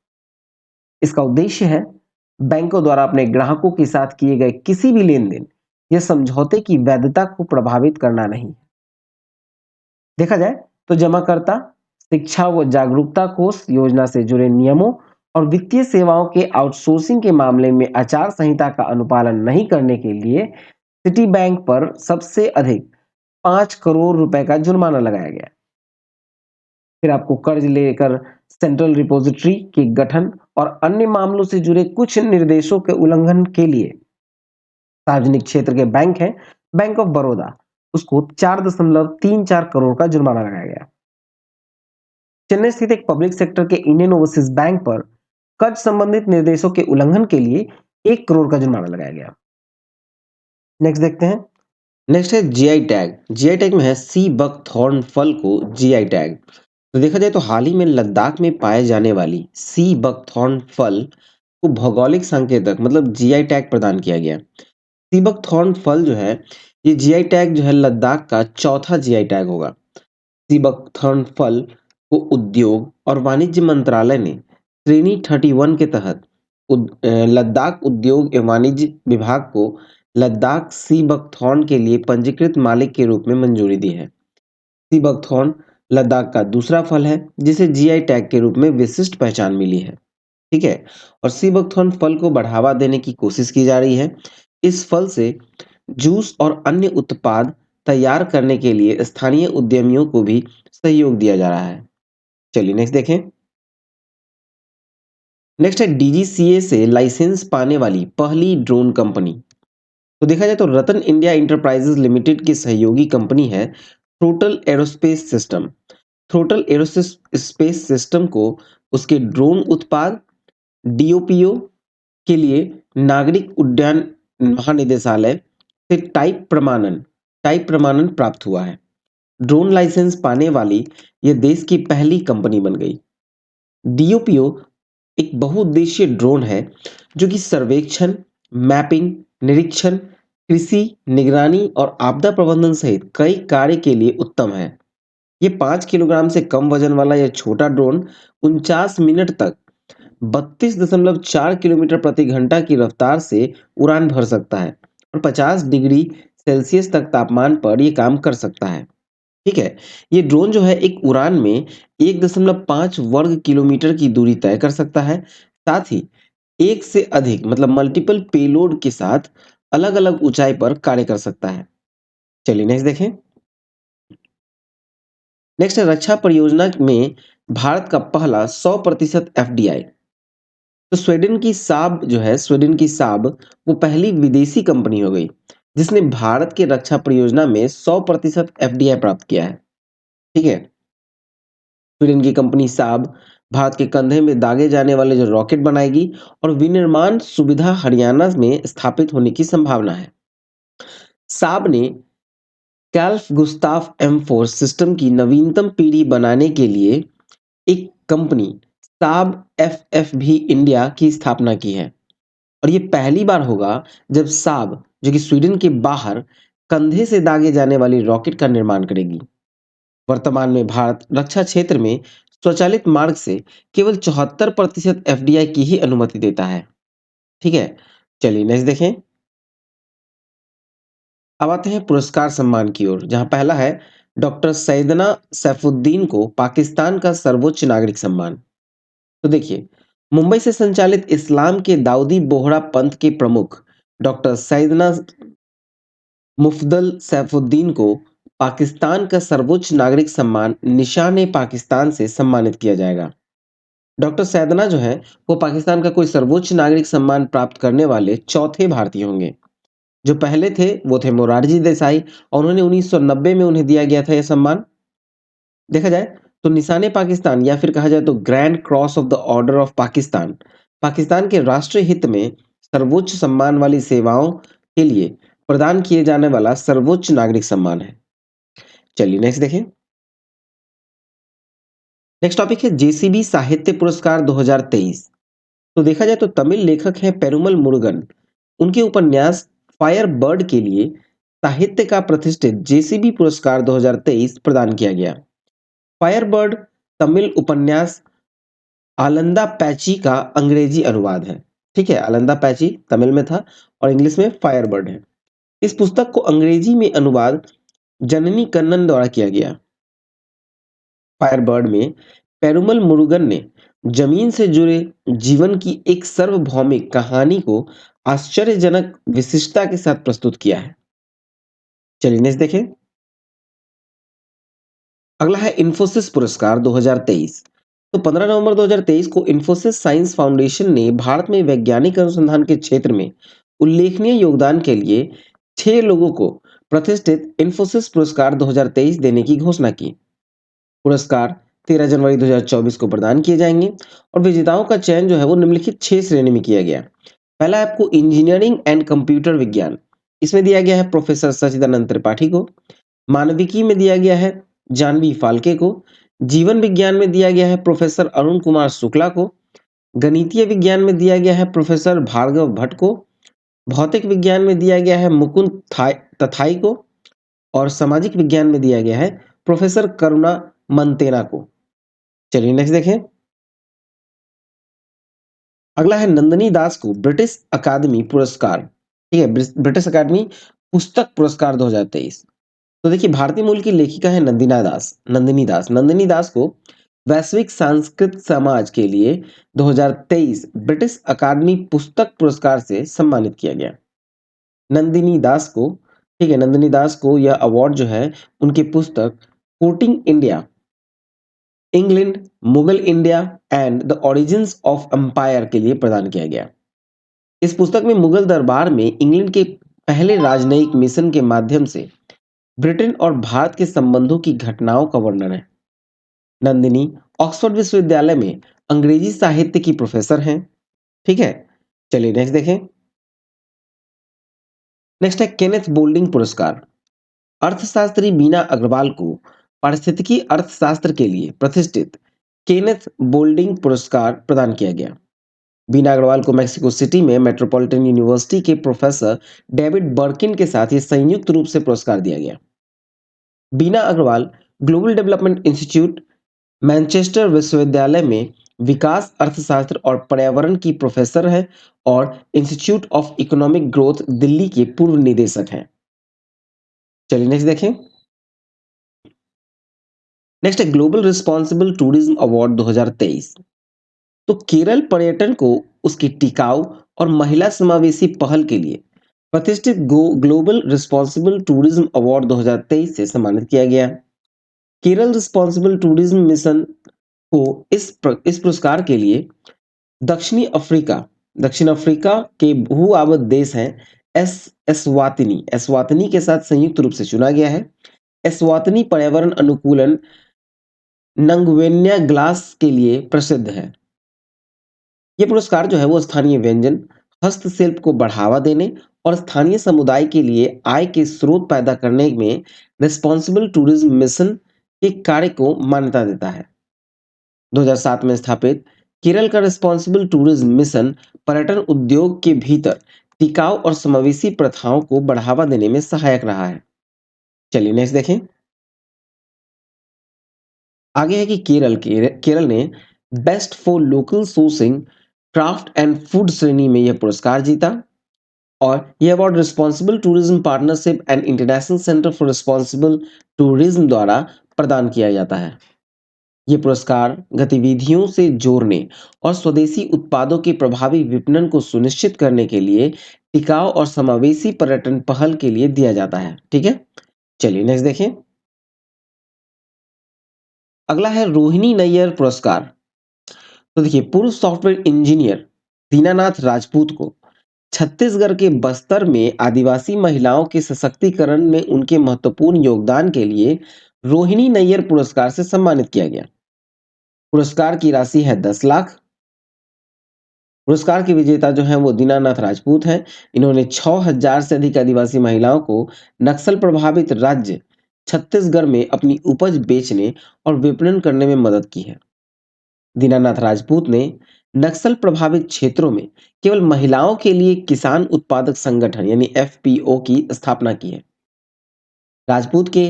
Speaker 1: इसका उद्देश्य है बैंकों द्वारा अपने ग्राहकों के साथ किए गए किसी भी लेन देन या समझौते की वैधता को प्रभावित करना नहीं। देखा जाए तो जमाकर्ता शिक्षा व जागरूकता कोष योजना से जुड़े नियमों और वित्तीय सेवाओं के आउटसोर्सिंग के मामले में आचार संहिता का अनुपालन नहीं करने के लिए सिटी बैंक पर सबसे अधिक 5 करोड़ रुपए का जुर्माना लगाया गया। फिर आपको कर्ज लेकर सेंट्रल रिपोजिटरी के गठन और अन्य मामलों से जुड़े कुछ निर्देशों के उल्लंघन के लिए सार्वजनिक क्षेत्र के बैंक हैं बैंक ऑफ बड़ौदा उसको 4.34 करोड़ का जुर्माना लगाया गया। चेन्नई स्थित एक पब्लिक सेक्टर के इंडियन ओवरसीज बैंक पर कर्ज संबंधित निर्देशों के उल्लंघन के लिए 1 करोड़ का जुर्माना लगाया गया। नेक्स्ट देखते हैं। नेक्स्ट है जीआई टैग। जीआई टैग में है सी बकथॉर्न फल को जीआई टैग। तो देखा जाए तो हाल ही में लद्दाख में पाए जाने वाली सी बकथॉर्न फल को भौगोलिक संकेतक मतलब जीआई टैग प्रदान किया गया। सी बकथॉर्न फल जो है ये जीआई टैग जो है लद्दाख का चौथा जीआई टैग होगा। सी बकथॉर्न फल को उद्योग और वाणिज्य मंत्रालय ने श्रेणी 31 के तहत लद्दाख उद्योग एवं वाणिज्य विभाग को लद्दाख सी बकथॉर्न के लिए पंजीकृत मालिक के रूप में मंजूरी दी है। सी बकथॉर्न लद्दाख का दूसरा फल है जिसे जीआई टैग के रूप में विशिष्ट पहचान मिली है। ठीक है, और सी बकथॉर्न फल को बढ़ावा देने की कोशिश की जा रही है। इस फल से जूस और अन्य उत्पाद तैयार करने के लिए स्थानीय उद्यमियों को भी सहयोग दिया जा रहा है। चलिए नेक्स्ट देखें। नेक्स्ट है डीजीसीए से लाइसेंस पाने वाली पहली ड्रोन कंपनी। तो देखा जाए तो रतन इंडिया इंटरप्राइजेज लिमिटेड की सहयोगी कंपनी है throttle aerospace system. Throttle aerospace system को उसके ड्रोन उत्पाद डीओपीओ के लिए नागरिक उड्डयन महानिदेशालय से टाइप प्रमाणन प्राप्त हुआ है। ड्रोन लाइसेंस पाने वाली यह देश की पहली कंपनी बन गई। डीओपीओ एक बहुउद्देशीय ड्रोन है जो कि सर्वेक्षण, मैपिंग, निरीक्षण, कृषि, निगरानी और आपदा प्रबंधन सहित कई कार्य के लिए उत्तम है। ये 5 किलोग्राम से कम वजन वाला ये छोटा ड्रोन 49 मिनट तक 32.4 किलोमीटर प्रति घंटा की रफ्तार से उड़ान भर सकता है और 50 डिग्री सेल्सियस तक तापमान पर ये काम कर सकता है। ठीक है? ये ड्रोन जो है एक उड़ान में 1.5 वर्ग किलोमीटर की दूरी तय कर सकता है। साथ ही एक से अधिक मतलब मल्टीपल पेलोड के साथ अलग-अलग ऊंचाई पर कार्य कर सकता है। चलिए नेक्स्ट देखें। नेक्स्ट है रक्षा परियोजना में भारत का पहला 100% एफडीआई। तो स्वीडन की साब वो पहली विदेशी कंपनी हो गई जिसने भारत के रक्षा परियोजना में 100% एफडीआई प्राप्त किया है। ठीक है? स्वीडन की कंपनी साब भारत के कंधे में दागे जाने वाले जो रॉकेट बनाएगी और विनिर्माण सुविधा हरियाणा में स्थापित होने की संभावना है। साब ने कैल्फ गुस्ताफ M4 सिस्टम की नवीनतम पीढ़ी बनाने के लिए एक कंपनी साब FFV इंडिया की स्थापना की है और ये पहली बार होगा जब साब जो कि स्वीडन के बाहर कंधे से दागे जाने वाली रॉकेट का निर्माण करेगी। वर्तमान में भारत रक्षा क्षेत्र में स्वचालित मार्ग से केवल 74% एफडीआई की ही अनुमति देता है। ठीक है? चलिए नेक्स्ट देखें। अब आते हैं पुरस्कार सम्मान की ओर, जहां पहला है डॉक्टर सैयदना सैफुद्दीन को पाकिस्तान का सर्वोच्च नागरिक सम्मान। तो देखिए, मुंबई से संचालित इस्लाम के दाऊदी बोहरा पंथ के प्रमुख डॉक्टर सैयदना मुफद्दल सैफुद्दीन को पाकिस्तान का सर्वोच्च नागरिक सम्मान निशान-ए-पाकिस्तान से सम्मानित किया जाएगा। डॉक्टर सैयदना जो है, वो पाकिस्तान का कोई सर्वोच्च नागरिक सम्मान प्राप्त करने वाले चौथे भारतीय होंगे। जो पहले थे, वो थे मोरारजी देसाई और उन्होंने 1990 में उन्हें दिया गया था यह सम्मान। देखा जाए तो निशान-ए-पाकिस्तान या फिर कहा जाए तो grand cross of the order of Pakistan, Pakistan के राष्ट्रीय हित में सर्वोच्च सम्मान वाली सेवाओं के लिए प्रदान किए जाने वाला सर्वोच्च नागरिक सम्मान है। चलिए नेक्स्ट देखें। नेक्स्ट टॉपिक है जेसीबी साहित्य पुरस्कार 2023। तो देखा जाए तो तमिल लेखक हैं पेरुमल मुरुगन। उनके उपन्यास फायर बर्ड के लिए साहित्य का प्रतिष्ठित जेसीबी पुरस्कार 2023 प्रदान किया गया। फायर बर्ड तमिल उपन्यास आलंदा पैची का अंग्रेजी अनुवाद है। ठीक है, आलंदा पैची तमिल में था और इंग्लिश में फायर बर्ड है। इस पुस्तक को अंग्रेजी में अनुवाद जननी कन्नन द्वारा किया गया। फायरबर्ड में पेरुमल मुरुगन ने जमीन से जुड़े जीवन की एक सार्वभौमिक कहानी को आश्चर्यजनक विशिष्टता के साथ प्रस्तुत किया है। चलिए नेक्स्ट देखें। अगला है इन्फोसिस पुरस्कार 2023। तो 15 नवंबर 2023 को इन्फोसिस साइंस फाउंडेशन ने भारत में वैज्ञानिक अनुसंधान के क्षेत्र में उल्लेखनीय योगदान के लिए 6 लोगों को प्रतिष्ठित इन्फोसिस पुरस्कार 2023 देने की घोषणा की। पुरस्कार 13 जनवरी 2024 को प्रदान किए जाएंगे और विजेताओं का चयन जो है वो निम्नलिखित 6 श्रेणी में किया गया। पहला है आपको इंजीनियरिंग एंड कंप्यूटर विज्ञान, इसमें दिया गया है प्रोफेसर सच्चिदानंद त्रिपाठी को। मानविकी में दिया गया है जानवी फाल्के को। जीवन विज्ञान में दिया गया है प्रोफेसर अरुण कुमार शुक्ला को। गणितीय विज्ञान में दिया गया है प्रोफेसर भार्गव भट्ट को। भौतिक विज्ञान में दिया गया है मुकुंद तथाई को और सामाजिक विज्ञान में दिया गया है प्रोफेसर करुणा मंतेना को। चलिए नेक्स्ट देखें। अगला है नंदिनी दास को ब्रिटिश अकादमी पुरस्कार। ठीक है, ब्रिटिश अकादमी पुस्तक पुरस्कार 2023। तो देखिए, भारतीय मूल की लेखिका है नंदिनी दास को वैश्विक सांस्कृतिक समाज के लिए 2023 ब्रिटिश अकादमी पुस्तक पुरस्कार से सम्मानित किया गया। नंदिनी दास को ठीक है, नंदिनी दास को यह अवार्ड जो है उनकी पुस्तक courting India, England, Mughal India and the origins of empire के लिए प्रदान किया गया। इस पुस्तक में मुगल दरबार में इंग्लैंड के पहले राजनयिक मिशन के माध्यम से ब्रिटेन और भारत के संबंधों की घटनाओं का वर्णन है। नंदिनी ऑक्सफोर्ड विश्वविद्यालय में अंग्रेजी साहित्य की प्रोफेसर हैं। ठीक है, चलिए नेक्स्ट देखें। नेक्स्ट है केनेथ बोल्डिंग पुरस्कार। अर्थशास्त्री बीना अग्रवाल को पारिस्थितिकी अर्थशास्त्र के लिए प्रतिष्ठित केनेथ बोल्डिंग पुरस्कार प्रदान किया गया। बीना अग्रवाल को मेक्सिको सिटी में मेट्रोपॉलिटन यूनिवर्सिटी के प्रोफेसर डेविड बर्किन के साथ ये संयुक्त रूप से पुरस्कार दिया गया। Bina Agarwal Global Development Institute Manchester विश्वविद्यालय में विकास अर्थशास्त्र और पर्यावरण की प्रोफेसर है और institute of economic growth Delhi के पूर्व निदेशक हैं। चलिए नेक्स्ट देखें। नेक्स्ट है ग्लोबल रिस्पॉन्सिबल टूरिज्म अवार्ड 2023। तो केरल पर्यटन को उसकी टिकाऊ और महिला समावेशी पहल के लिए प्रतिष्ठित ग्लोबल रिस्पॉन्सिबल टूरिज्म अवार्ड 2023 से सम्मानित किया गया। केरल रिस्पॉन्सिबल टूरिज्म मिशन को इस पुरस्कार के लिए दक्षिण अफ्रीका के भू-आबाद देश हैं एस एस्वातिनी के साथ संयुक्त रूप से चुना गया है। एस्वातिनी पर्यावरण अनुकूलन नंगवेन्या ग्लास के लिए प्रसिद्ध है। ये पुरस्कार जो है वो स्थानीय व्यंजन, हस्तशिल्प को बढ़ावा देने और स्थानीय समुदाय के लिए आय के स्रोत पैदा करने में रिस्पॉन्सिबल टूरिज्म मिशन के कार्य को मान्यता देता है। 2007 में स्थापित केरल का रिस्पॉन्सिबल टूरिज्म मिशन पर्यटन उद्योग के भीतर टिकाऊ और समावेशी प्रथाओं को बढ़ावा देने में सहायक रहा है। चलिए नेक्स्ट देखें। आगे है कि केरल ने best for local sourcing craft and food श्रेणी में यह पुरस्कार जीता और यह award responsible tourism partnership and international centre for responsible tourism द्वारा प्रदान किया जाता है। ये पुरस्कार गतिविधियों से जोड़ने और स्वदेशी उत्पादों के प्रभावी विपणन को सुनिश्चित करने के लिए टिकाऊ और समावेशी पर्यटन पहल के लिए दिया जाता है। ठीक है, चलिए नेक्स्ट देखें। अगला है रोहिणी नैयर पुरस्कार। तो देखिए, पूर्व सॉफ्टवेयर इंजीनियर दीनानाथ राजपूत को छत्तीसगढ़ के बस्तर में आदिवासी महिलाओं के सशक्तिकरण में उनके महत्वपूर्ण योगदान के लिए रोहिणी नैयर पुरस्कार से सम्मानित किया गया। पुरस्कार की राशि है 10 लाख। पुरस्कार के विजेता जो हैं वो दीनानाथ राजपूत हैं। इन्होंने 6000 से अधिक आदिवासी महिलाओं को नक्सल प्रभावित राज्य छत्तीसगढ़ में अपनी उपज बेचने और विपणन करने में मदद की है। दीनानाथ राजपूत ने नक्सल प्रभावित क्षेत्रों में केवल महिलाओं के लिए किसान उत्पादक संगठन यानी एफपीओ की स्थापना की है। राजपूत के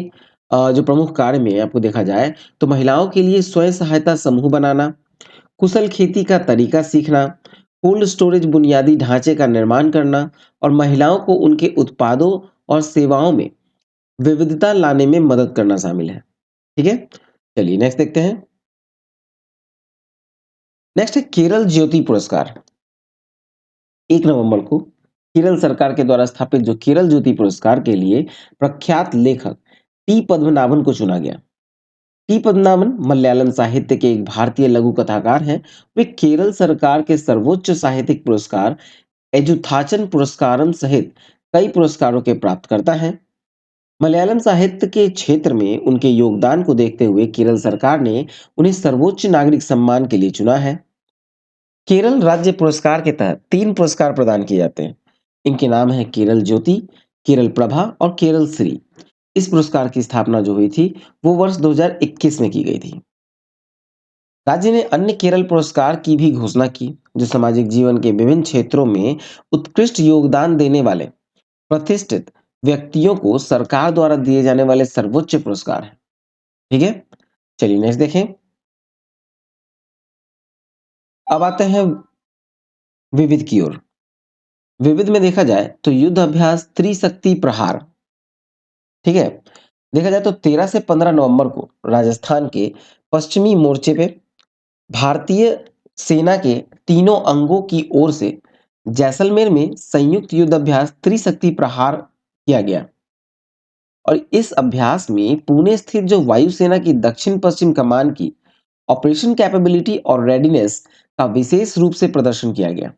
Speaker 1: जो प्रमुख कार्य में आपको देखा जाए तो महिलाओं के लिए स्वयं सहायता समूह बनाना, कुशल खेती का तरीका सीखना, कोल्ड स्टोरेज बुनियादी ढांचे का निर्माण करना और महिलाओं को उनके उत्पादों और सेवाओं में विविधता लाने में मदद करना शामिल है। ठीक है, चलिए नेक्स्ट देखते हैं। नेक्स्ट है केरल ज्योति पुरस्कार। 1 नवंबर को केरल सरकार के द्वारा स्थापित जो केरल ज्योति पुरस्कार के लिए प्रख्यात लेखक टी पद्मनाभन को चुना गया। टी पद्मनाभन मलयालम साहित्य के एक भारतीय लघु कथाकार हैं। वे केरल सरकार के सर्वोच्च साहित्यिक पुरस्कार एजुथाचन पुरस्कारम सहित कई पुरस्कारों के प्राप्तकर्ता हैं। मलयालम साहित्य के क्षेत्र में उनके योगदान को देखते हुए केरल सरकार ने उन्हें सर्वोच्च नागरिक सम्मान के लिए चुना है। केरल राज्य पुरस्कार के तहत 3 पुरस्कार प्रदान किए जाते हैं। इनके नाम है केरल ज्योति, केरल प्रभा और केरल श्री। इस पुरस्कार की स्थापना जो हुई थी वो वर्ष 2021 में की गई थी। राज्य ने अन्य केरल पुरस्कार की भी घोषणा की जो सामाजिक जीवन के विभिन्न क्षेत्रों में उत्कृष्ट योगदान देने वाले प्रतिष्ठित व्यक्तियों को सरकार द्वारा दिए जाने वाले सर्वोच्च पुरस्कार हैं। ठीक है, चलिए नेक्स्ट देखें। अब आते हैं विविध की ओर। विविध में देखा जाए तो युद्ध अभ्यास त्रिशक्ति प्रहार, ठीक है, देखा जाए तो 13 से 15 नवंबर को राजस्थान के पश्चिमी मोर्चे पे भारतीय सेना के तीनों अंगों की ओर से जैसलमेर में संयुक्त युद्ध अभ्यास त्रिशक्ति प्रहार किया गया और इस अभ्यास में पुणे स्थित जो वायुसेना की दक्षिण पश्चिम कमान की ऑपरेशन कैपेबिलिटी और रेडीनेस का विशेष रूप से प्रदर्शन किया गया।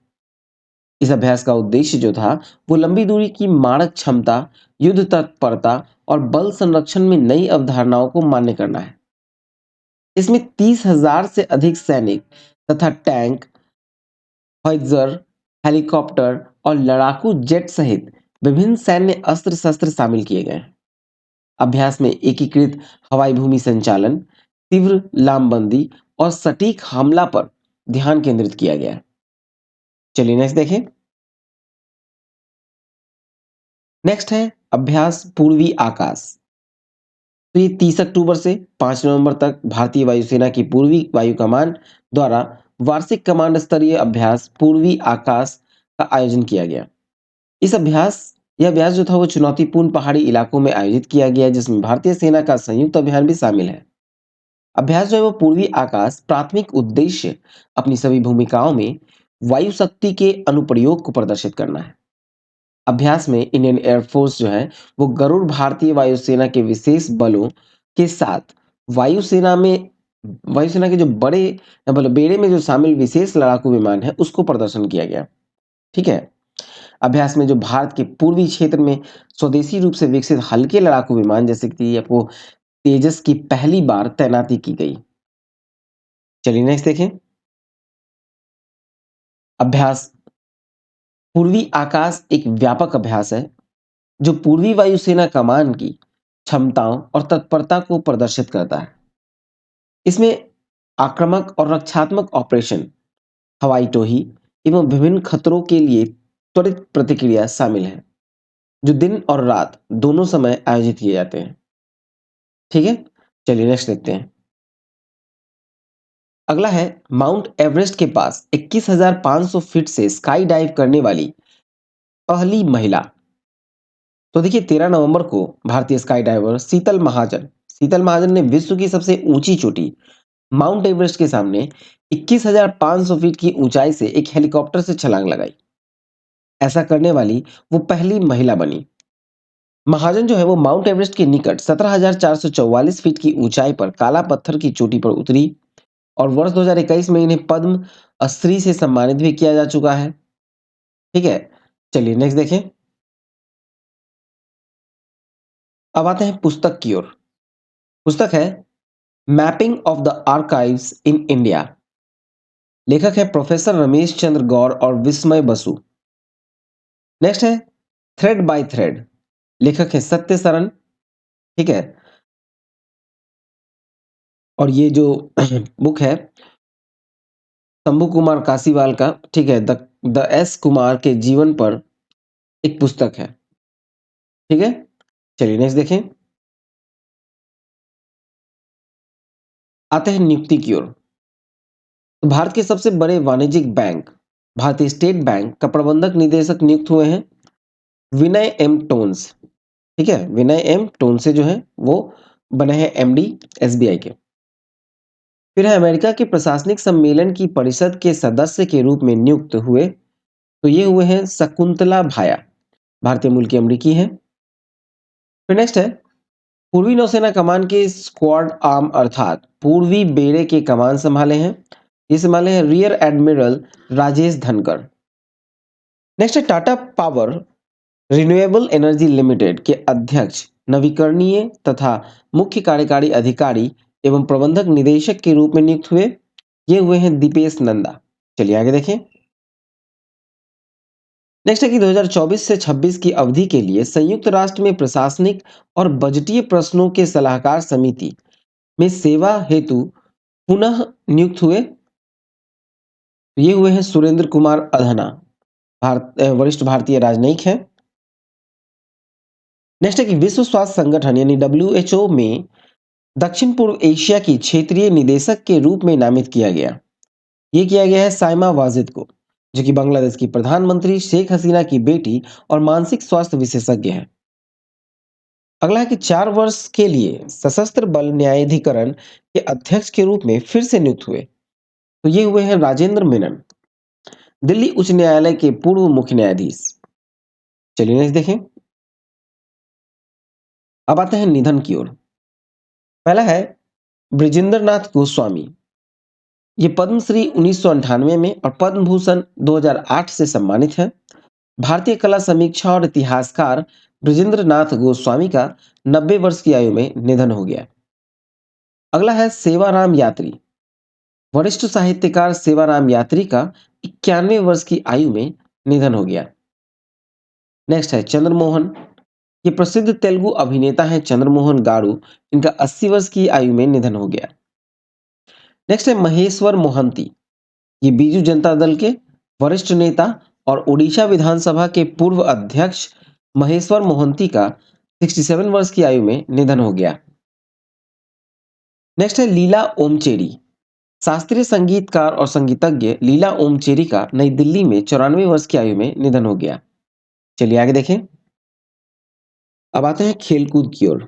Speaker 1: इस अभ्यास का उद्देश्य जो था वो लंबी दूरी की मारक क्षमता, युद्ध तत्परता और बल संरक्षण में नई अवधारणाओं को मान्य करना है। इसमें 30,000 से अधिक सैनिक तथा टैंक, हॉइट्जर, हेलीकॉप्टर और लड़ाकू जेट सहित विभिन्न सैन्य अस्त्र शस्त्र शामिल किए गए। अभ्यास में एकीकृत हवाई भूमि संचालन, तीव्र लामबंदी और सटीक हमला पर ध्यान केंद्रित किया गया। चलिए नेक्स्ट देखें। नेक्स्ट है अभ्यास पूर्वी आकाश। तो ये 30 अक्टूबर से 5 नवंबर तक भारतीय वायुसेना की पूर्वी वायु कमान द्वारा वार्षिक कमांड स्तरीय अभ्यास पूर्वी आकाश का आयोजन किया गया। इस अभ्यास यह अभ्यास जो था वो चुनौतीपूर्ण पहाड़ी इलाकों में आयोजित किया गया, जिसमें भारतीय सेना का संयुक्त अभियान भी शामिल है। अभ्यास जो है वो पूर्वी आकाश प्राथमिक उद्देश्य अपनी सभी भूमिकाओं में वायु शक्ति के अनुप्रयोग को प्रदर्शित करना है। अभ्यास में इंडियन एयरफोर्स जो है वो गरुड़ भारतीय वायुसेना के विशेष बलों के साथ वायुसेना में वायुसेना के जो बड़े मतलब बेड़े में जो शामिल विशेष लड़ाकू विमान है उसको प्रदर्शन किया गया। ठीक है। अभ्यास में जो भारत के पूर्वी क्षेत्र में स्वदेशी रूप से विकसित हल्के लड़ाकू विमान जैसे कि आपको तेजस की पहली बार तैनाती की गई। चलिए नेक्स्ट देखें। अभ्यास पूर्वी आकाश एक व्यापक अभ्यास है जो पूर्वी वायुसेना कमान की क्षमताओं और तत्परता को प्रदर्शित करता है। इसमें आक्रामक और रक्षात्मक ऑपरेशन, हवाई टोही एवं विभिन्न खतरों के लिए त्वरित प्रतिक्रिया शामिल है, जो दिन और रात दोनों समय आयोजित किए जाते हैं। ठीक है। चलिए नेक्स्ट देखते हैं। अगला है माउंट एवरेस्ट के पास 21,500 फीट से स्काई डाइव करने वाली पहली महिला। तो देखिए 13 नवंबर को भारतीय स्काई डाइवर शीतल महाजन ने विश्व की सबसे ऊंची चोटी माउंट एवरेस्ट के सामने 21,500 फीट की ऊंचाई से एक हेलीकॉप्टर से छलांग लगाई। ऐसा करने वाली वो पहली महिला बनी। महाजन जो है वो माउंट एवरेस्ट के निकट 17,444 फीट की ऊंचाई पर काला पत्थर की चोटी पर उतरी और वर्ष 2021 में इन्हें पद्म श्री से सम्मानित भी किया जा चुका है। ठीक है। चलिए नेक्स्ट देखें। अब आते हैं पुस्तक की ओर। पुस्तक है mapping of the archives in India. लेखक है प्रोफेसर रमेश चंद्र गौर और विस्मय बसु। नेक्स्ट है थ्रेड बाय थ्रेड। लेखक है सत्य सरन। ठीक है। और ये जो बुक है शंभू कुमार कासीवाल का, ठीक है, द एस कुमार के जीवन पर एक पुस्तक है। ठीक है। चलिए नेक्स्ट देखें। आते हैं नियुक्ति की ओर। तो भारत के सबसे बड़े वाणिज्यिक बैंक भारतीय स्टेट बैंक का प्रबंधक निदेशक नियुक्त हुए हैं विनय एम टोन्स। ठीक है। विनय एम टोन्से जो है वो बने हैं एमडी एसबीआई के। फिर है अमेरिका के प्रशासनिक सम्मेलन की परिषद के सदस्य के रूप में नियुक्त हुए, तो ये हुए हैं शकुंतला भाया, भारतीय मूल की अमेरिकी हैं। फिर नेक्स्ट है पूर्वी नौसेना कमान के स्क्वाड आर्म अर्थात पूर्वी बेड़े के कमान संभाले हैं, ये संभाले हैं रियर एडमिरल राजेश धनकर। नेक्स्ट है Tata power renewable energy limited के अध्यक्ष नवीकरणीय तथा मुख्य कार्यकारी अधिकारी एवं प्रबंधक निदेशक के रूप में नियुक्त हुए, ये हुए हैं दीपेश नंदा। चलिए आगे देखें। नेक्स्ट है कि 2024 से 26 की अवधि के लिए संयुक्त राष्ट्र में प्रशासनिक और बजटीय प्रश्नों के सलाहकार समिति में सेवा हेतु पुनः नियुक्त हुए, ये हुए हैं सुरेंद्र कुमार अधना, वरिष्ठ भारतीय राजनयिक हैं। नेक्स्ट है कि विश्व स्वास्थ्य संगठन यानी डब्ल्यूएचओ में दक्षिण पूर्व एशिया की क्षेत्रीय निदेशक के रूप में नामित किया गया, ये किया गया है साइमा वाजिद को, जो कि बांग्लादेश की प्रधानमंत्री शेख हसीना की बेटी और मानसिक स्वास्थ्य विशेषज्ञ हैं। अगला है कि 4 वर्ष के लिए सशस्त्र बल न्यायाधिकरण के अध्यक्ष के रूप में फिर से नियुक्त हुए, तो ये हुए हैं राजेंद्र मेनन, दिल्ली उच्च न्यायालय के पूर्व मुख्य न्यायाधीश। चलिए नेक्स्ट देखें। अब आते हैं निधन की ओर। पहला है ब्रिजेंद्र नाथ गोस्वामी, ये पद्मश्री 1998 में और पद्म भूषण 2008 से सम्मानित है। भारतीय कला समीक्षा और इतिहासकार ब्रिजेंद्र नाथ गोस्वामी का 90 वर्ष की आयु में निधन हो गया। अगला है सेवाराम यात्री, वरिष्ठ साहित्यकार सेवाराम यात्री का 91 वर्ष की आयु में निधन हो गया। नेक्स्ट है चंद्रमोहन, ये प्रसिद्ध तेलुगु अभिनेता हैं चंद्रमोहन गारू, इनका 80 वर्ष की आयु में निधन हो गया। नेक्स्ट है महेश्वर मोहंती, ये बीजू जनता दल के वरिष्ठ नेता और उड़ीसा विधानसभा के पूर्व अध्यक्ष महेश्वर मोहंती का 67 वर्ष की आयु में निधन हो गया। नेक्स्ट है लीला ओमचेरी। शास्त्रीय संगीतकार और संगीतज्ञ लीला ओमचेरी का नई दिल्ली में 94 वर्ष की आयु में निधन हो गया। चलिए आगे देखें। अब आते हैं खेलकूद की ओर।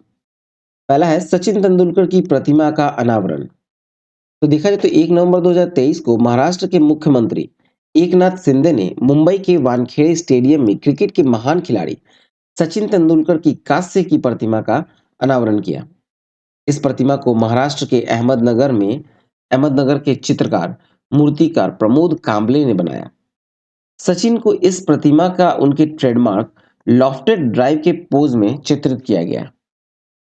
Speaker 1: पहला है सचिन तेंदुलकर की प्रतिमा का अनावरण। तो देखा जाए तो 1 नवंबर 2023 को महाराष्ट्र के मुख्यमंत्री एकनाथ शिंदे ने मुंबई के वानखेड़े स्टेडियम में क्रिकेट के महान खिलाड़ी सचिन तेंदुलकर की कांस्य की प्रतिमा का अनावरण किया। इस प्रतिमा को महाराष्ट्र के अहमदनगर के चित्रकार मूर्तिकार प्रमोद कांबले ने बनाया। सचिन को इस प्रतिमा का उनके ट्रेडमार्क लॉफ्टेड ड्राइव के पोज में चित्रित किया गया।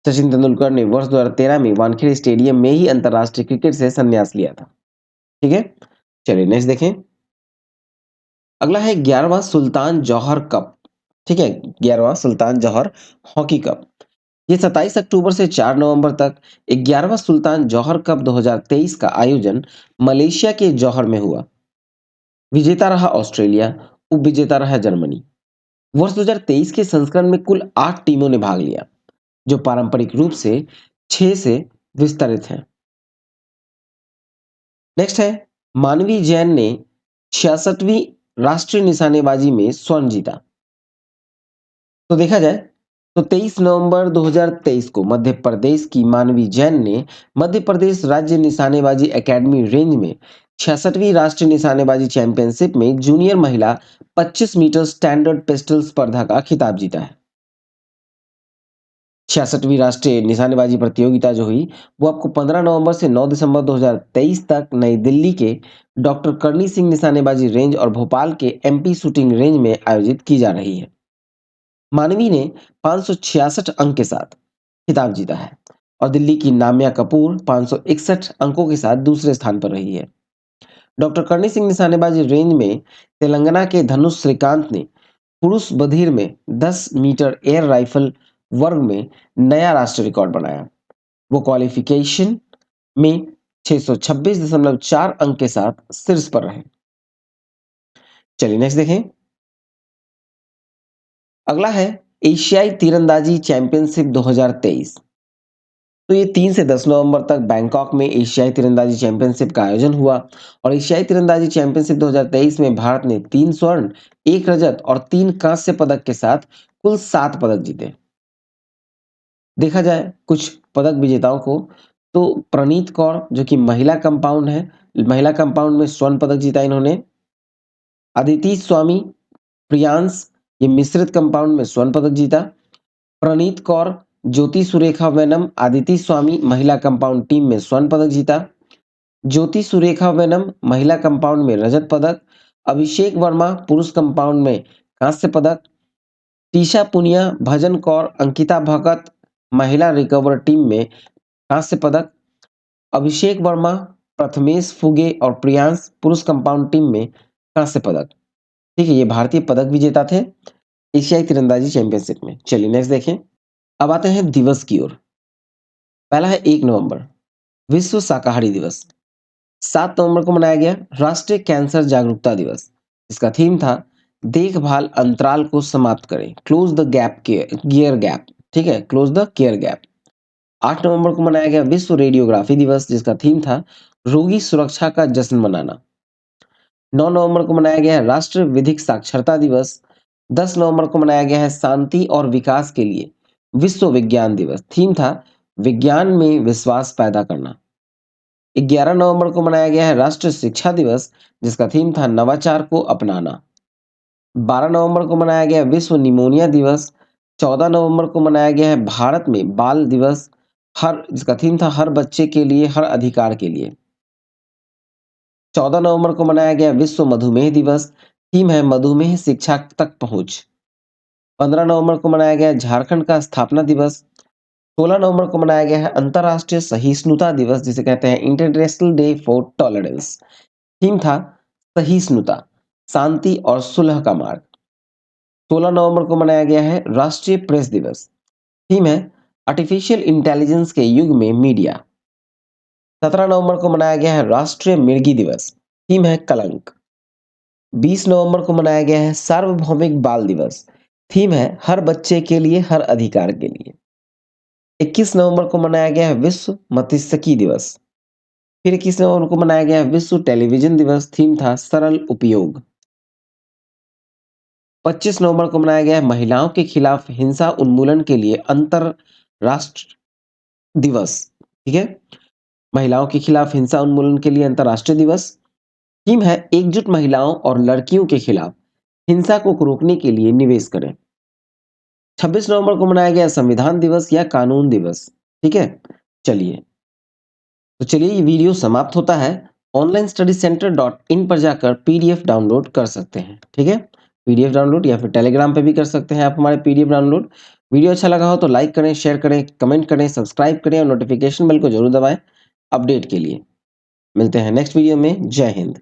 Speaker 1: सचिन तेंदुलकर ने वर्ष 2013 में वानखेड़े स्टेडियम में ही अंतरराष्ट्रीय क्रिकेट से संन्यास लिया था। ठीक है, चलिए नेक्स्ट देखें। अगला है 11वां सुल्तान जौहर कप। ठीक है, 11वां सुल्तान जौहर हॉकी कप। ये 27 अक्टूबर से 4 नवंबर तक 11वां सुल्तान जौहर कप 2023 का आयोजन मलेशिया के जौहर में हुआ। विजेता रहा ऑस्ट्रेलिया, उपविजेता रहा जर्मनी। वर्ष 2023 के संस्करण में कुल 8 टीमों ने भाग लिया, जो पारंपरिक रूप से 6 से विस्तारित हैं। नेक्स्ट है मानवी जैन ने 66वीं राष्ट्रीय निशानेबाजी में स्वर्ण जीता। तो देखा जाए तो 23 नवंबर 2023 को मध्य प्रदेश की मानवी जैन ने मध्य प्रदेश राज्य निशानेबाजी एकेडमी रेंज में 66वीं राष्ट्रीय निशानेबाजी चैंपियनशिप में जूनियर महिला 25 मीटर स्टैंडर्ड पिस्टल स्पर्धा का खिताब जीता है। 66वीं राष्ट्रीय निशानेबाजी प्रतियोगिता जो हुई वो आपको 15 नवंबर से 9 दिसंबर 2023 तक नई दिल्ली के डॉक्टर करनी सिंह निशानेबाजी रेंज और भोपाल के एमपी शूटिंग रेंज में आयोजित की जा रही है। मानवी ने 566 अंक के साथ खिताब जीता है और दिल्ली की नाम्या कपूर 561 अंकों के साथ दूसरे स्थान पर रही है। डॉक्टर करनी सिंह निशानेबाजी रेंज में तेलंगाना के धनुष श्रीकांत ने पुरुष बधिर में 10 मीटर एयर राइफल वर्ग में नया राष्ट्रीय रिकॉर्ड बनाया। वो क्वालिफिकेशन में 626.4 अंक के साथ शीर्ष पर रहे। चलिए नेक्स्ट देखें। अगला है एशियाई तीरंदाजी चैंपियनशिप 2023। तो ये 3 से 10 नवंबर तक बैंकॉक में एशियाई तीरंदाजी चैंपियनशिप का आयोजन हुआ और एशियाई तीरंदाजी चैंपियनशिप 2023 में भारत ने 3 स्वर्ण, 1 रजत और 3 कांस्य पदक के साथ कुल 7 पदक जीते। देखा जाए कुछ पदक विजेताओं को तो प्रणीत कौर जो कि महिला कंपाउंड में स्वर्ण पदक जीता इन्होंने। अदिति स्वामी प्रियांश ये मिश्रित कंपाउंड में स्वर्ण पदक जीता। प्रणीत कौर ज्योति सुरेखा वेनम आदिति स्वामी महिला कंपाउंड टीम में स्वर्ण पदक जीता। ज्योति सुरेखा वेनम महिला कंपाउंड में रजत पदक। अभिषेक वर्मा पुरुष कंपाउंड में कांस्य पदक। टीशा पुनिया भजन कौर अंकिता भगत महिला रिकवर टीम में कांस्य पदक। अभिषेक वर्मा प्रथमेश फुगे और प्रियांश पुरुष कंपाउंड टीम में कांस्य पदक। ठीक है, ये भारतीय पदक विजेता थे एशियाई तीरंदाजी चैंपियनशिप में। चलिए नेक्स्ट देखें। अब आते हैं दिवस की ओर। पहला है 1 नवंबर विश्व शाकाहारी दिवस। 7 नवंबर को मनाया गया राष्ट्रीय कैंसर जागरूकता दिवस। इसका थीम था देखभाल अंतराल को समाप्त करें, close the gap gear gap. ठीक है, क्लोज द केयर गैप। 8 नवंबर को मनाया गया विश्व रेडियोग्राफी दिवस जिसका थीम था रोगी सुरक्षा का जश्न मनाना। 9 नवंबर को मनाया गया है राष्ट्रीय विधिक साक्षरता दिवस। 10 नवंबर को मनाया गया है शांति और विकास के लिए विश्व विज्ञान दिवस। थीम था विज्ञान में विश्वास पैदा करना। 11 नवंबर को मनाया गया है राष्ट्रीय शिक्षा दिवस जिसका थीम था नवाचार को अपनाना। 12 नवंबर को मनाया गया विश्व निमोनिया दिवस। 14 नवंबर को मनाया गया है भारत में बाल दिवस हर जिसका थीम था हर बच्चे के लिए हर अधिकार के लिए। 14 नवंबर को मनाया गया विश्व मधुमेह दिवस। थीम है मधुमेह शिक्षा तक पहुंच। 15 नवंबर को मनाया गया झारखंड का स्थापना दिवस। 16 नवंबर को मनाया गया है अंतरराष्ट्रीय सहिष्णुता दिवस जिसे कहते हैं international day for tolerance. Theme था सहिष्णुता, शांति और सुलह का मार्ग। 16 नवंबर को मनाया गया है राष्ट्रीय प्रेस दिवस। थीम है आर्टिफिशियल इंटेलिजेंस के युग में मीडिया। 17 नवंबर को मनाया गया है राष्ट्रीय मिर्गी दिवस। थीम है कलंक। 20 नवंबर को मनाया गया है सार्वभौमिक बाल दिवस। थीम है हर बच्चे के लिए हर अधिकार के लिए। 21 नवंबर को मनाया गया है विश्व मस्तिष्की दिवस। फिर 21 नवंबर को मनाया गया है विश्व टेलीविजन दिवस, थीम था सरल उपयोग। 25 नवंबर को मनाया गया है महिलाओं के खिलाफ हिंसा उन्मूलन के लिए अंतरराष्ट्रीय दिवस। ठीक है, महिलाओं के खिलाफ हिंसा उन्मूलन के लिए अंतरराष्ट्रीय दिवस। थीम है एकजुट महिलाओं और लड़कियों के खिलाफ हिंसा को रोकने के लिए निवेश करें। 26 नवंबर को मनाया गया संविधान दिवस या कानून दिवस। ठीक है, चलिए, तो चलिए ये वीडियो समाप्त होता है। Online study centre dot in पर जाकर पीडीएफ डाउनलोड कर सकते हैं। ठीक है, पीडीएफ डाउनलोड या फिर टेलीग्राम पे भी कर सकते हैं आप हमारे पीडीएफ डाउनलोड। वीडियो अच्छा लगा हो तो लाइक करें, शेयर करें, कमेंट करें, सब्सक्राइब करें और नोटिफिकेशन बेल को जरूर दबाएं अपडेट के लिए। मिलते हैं नेक्स्ट वीडियो में। जय हिंद।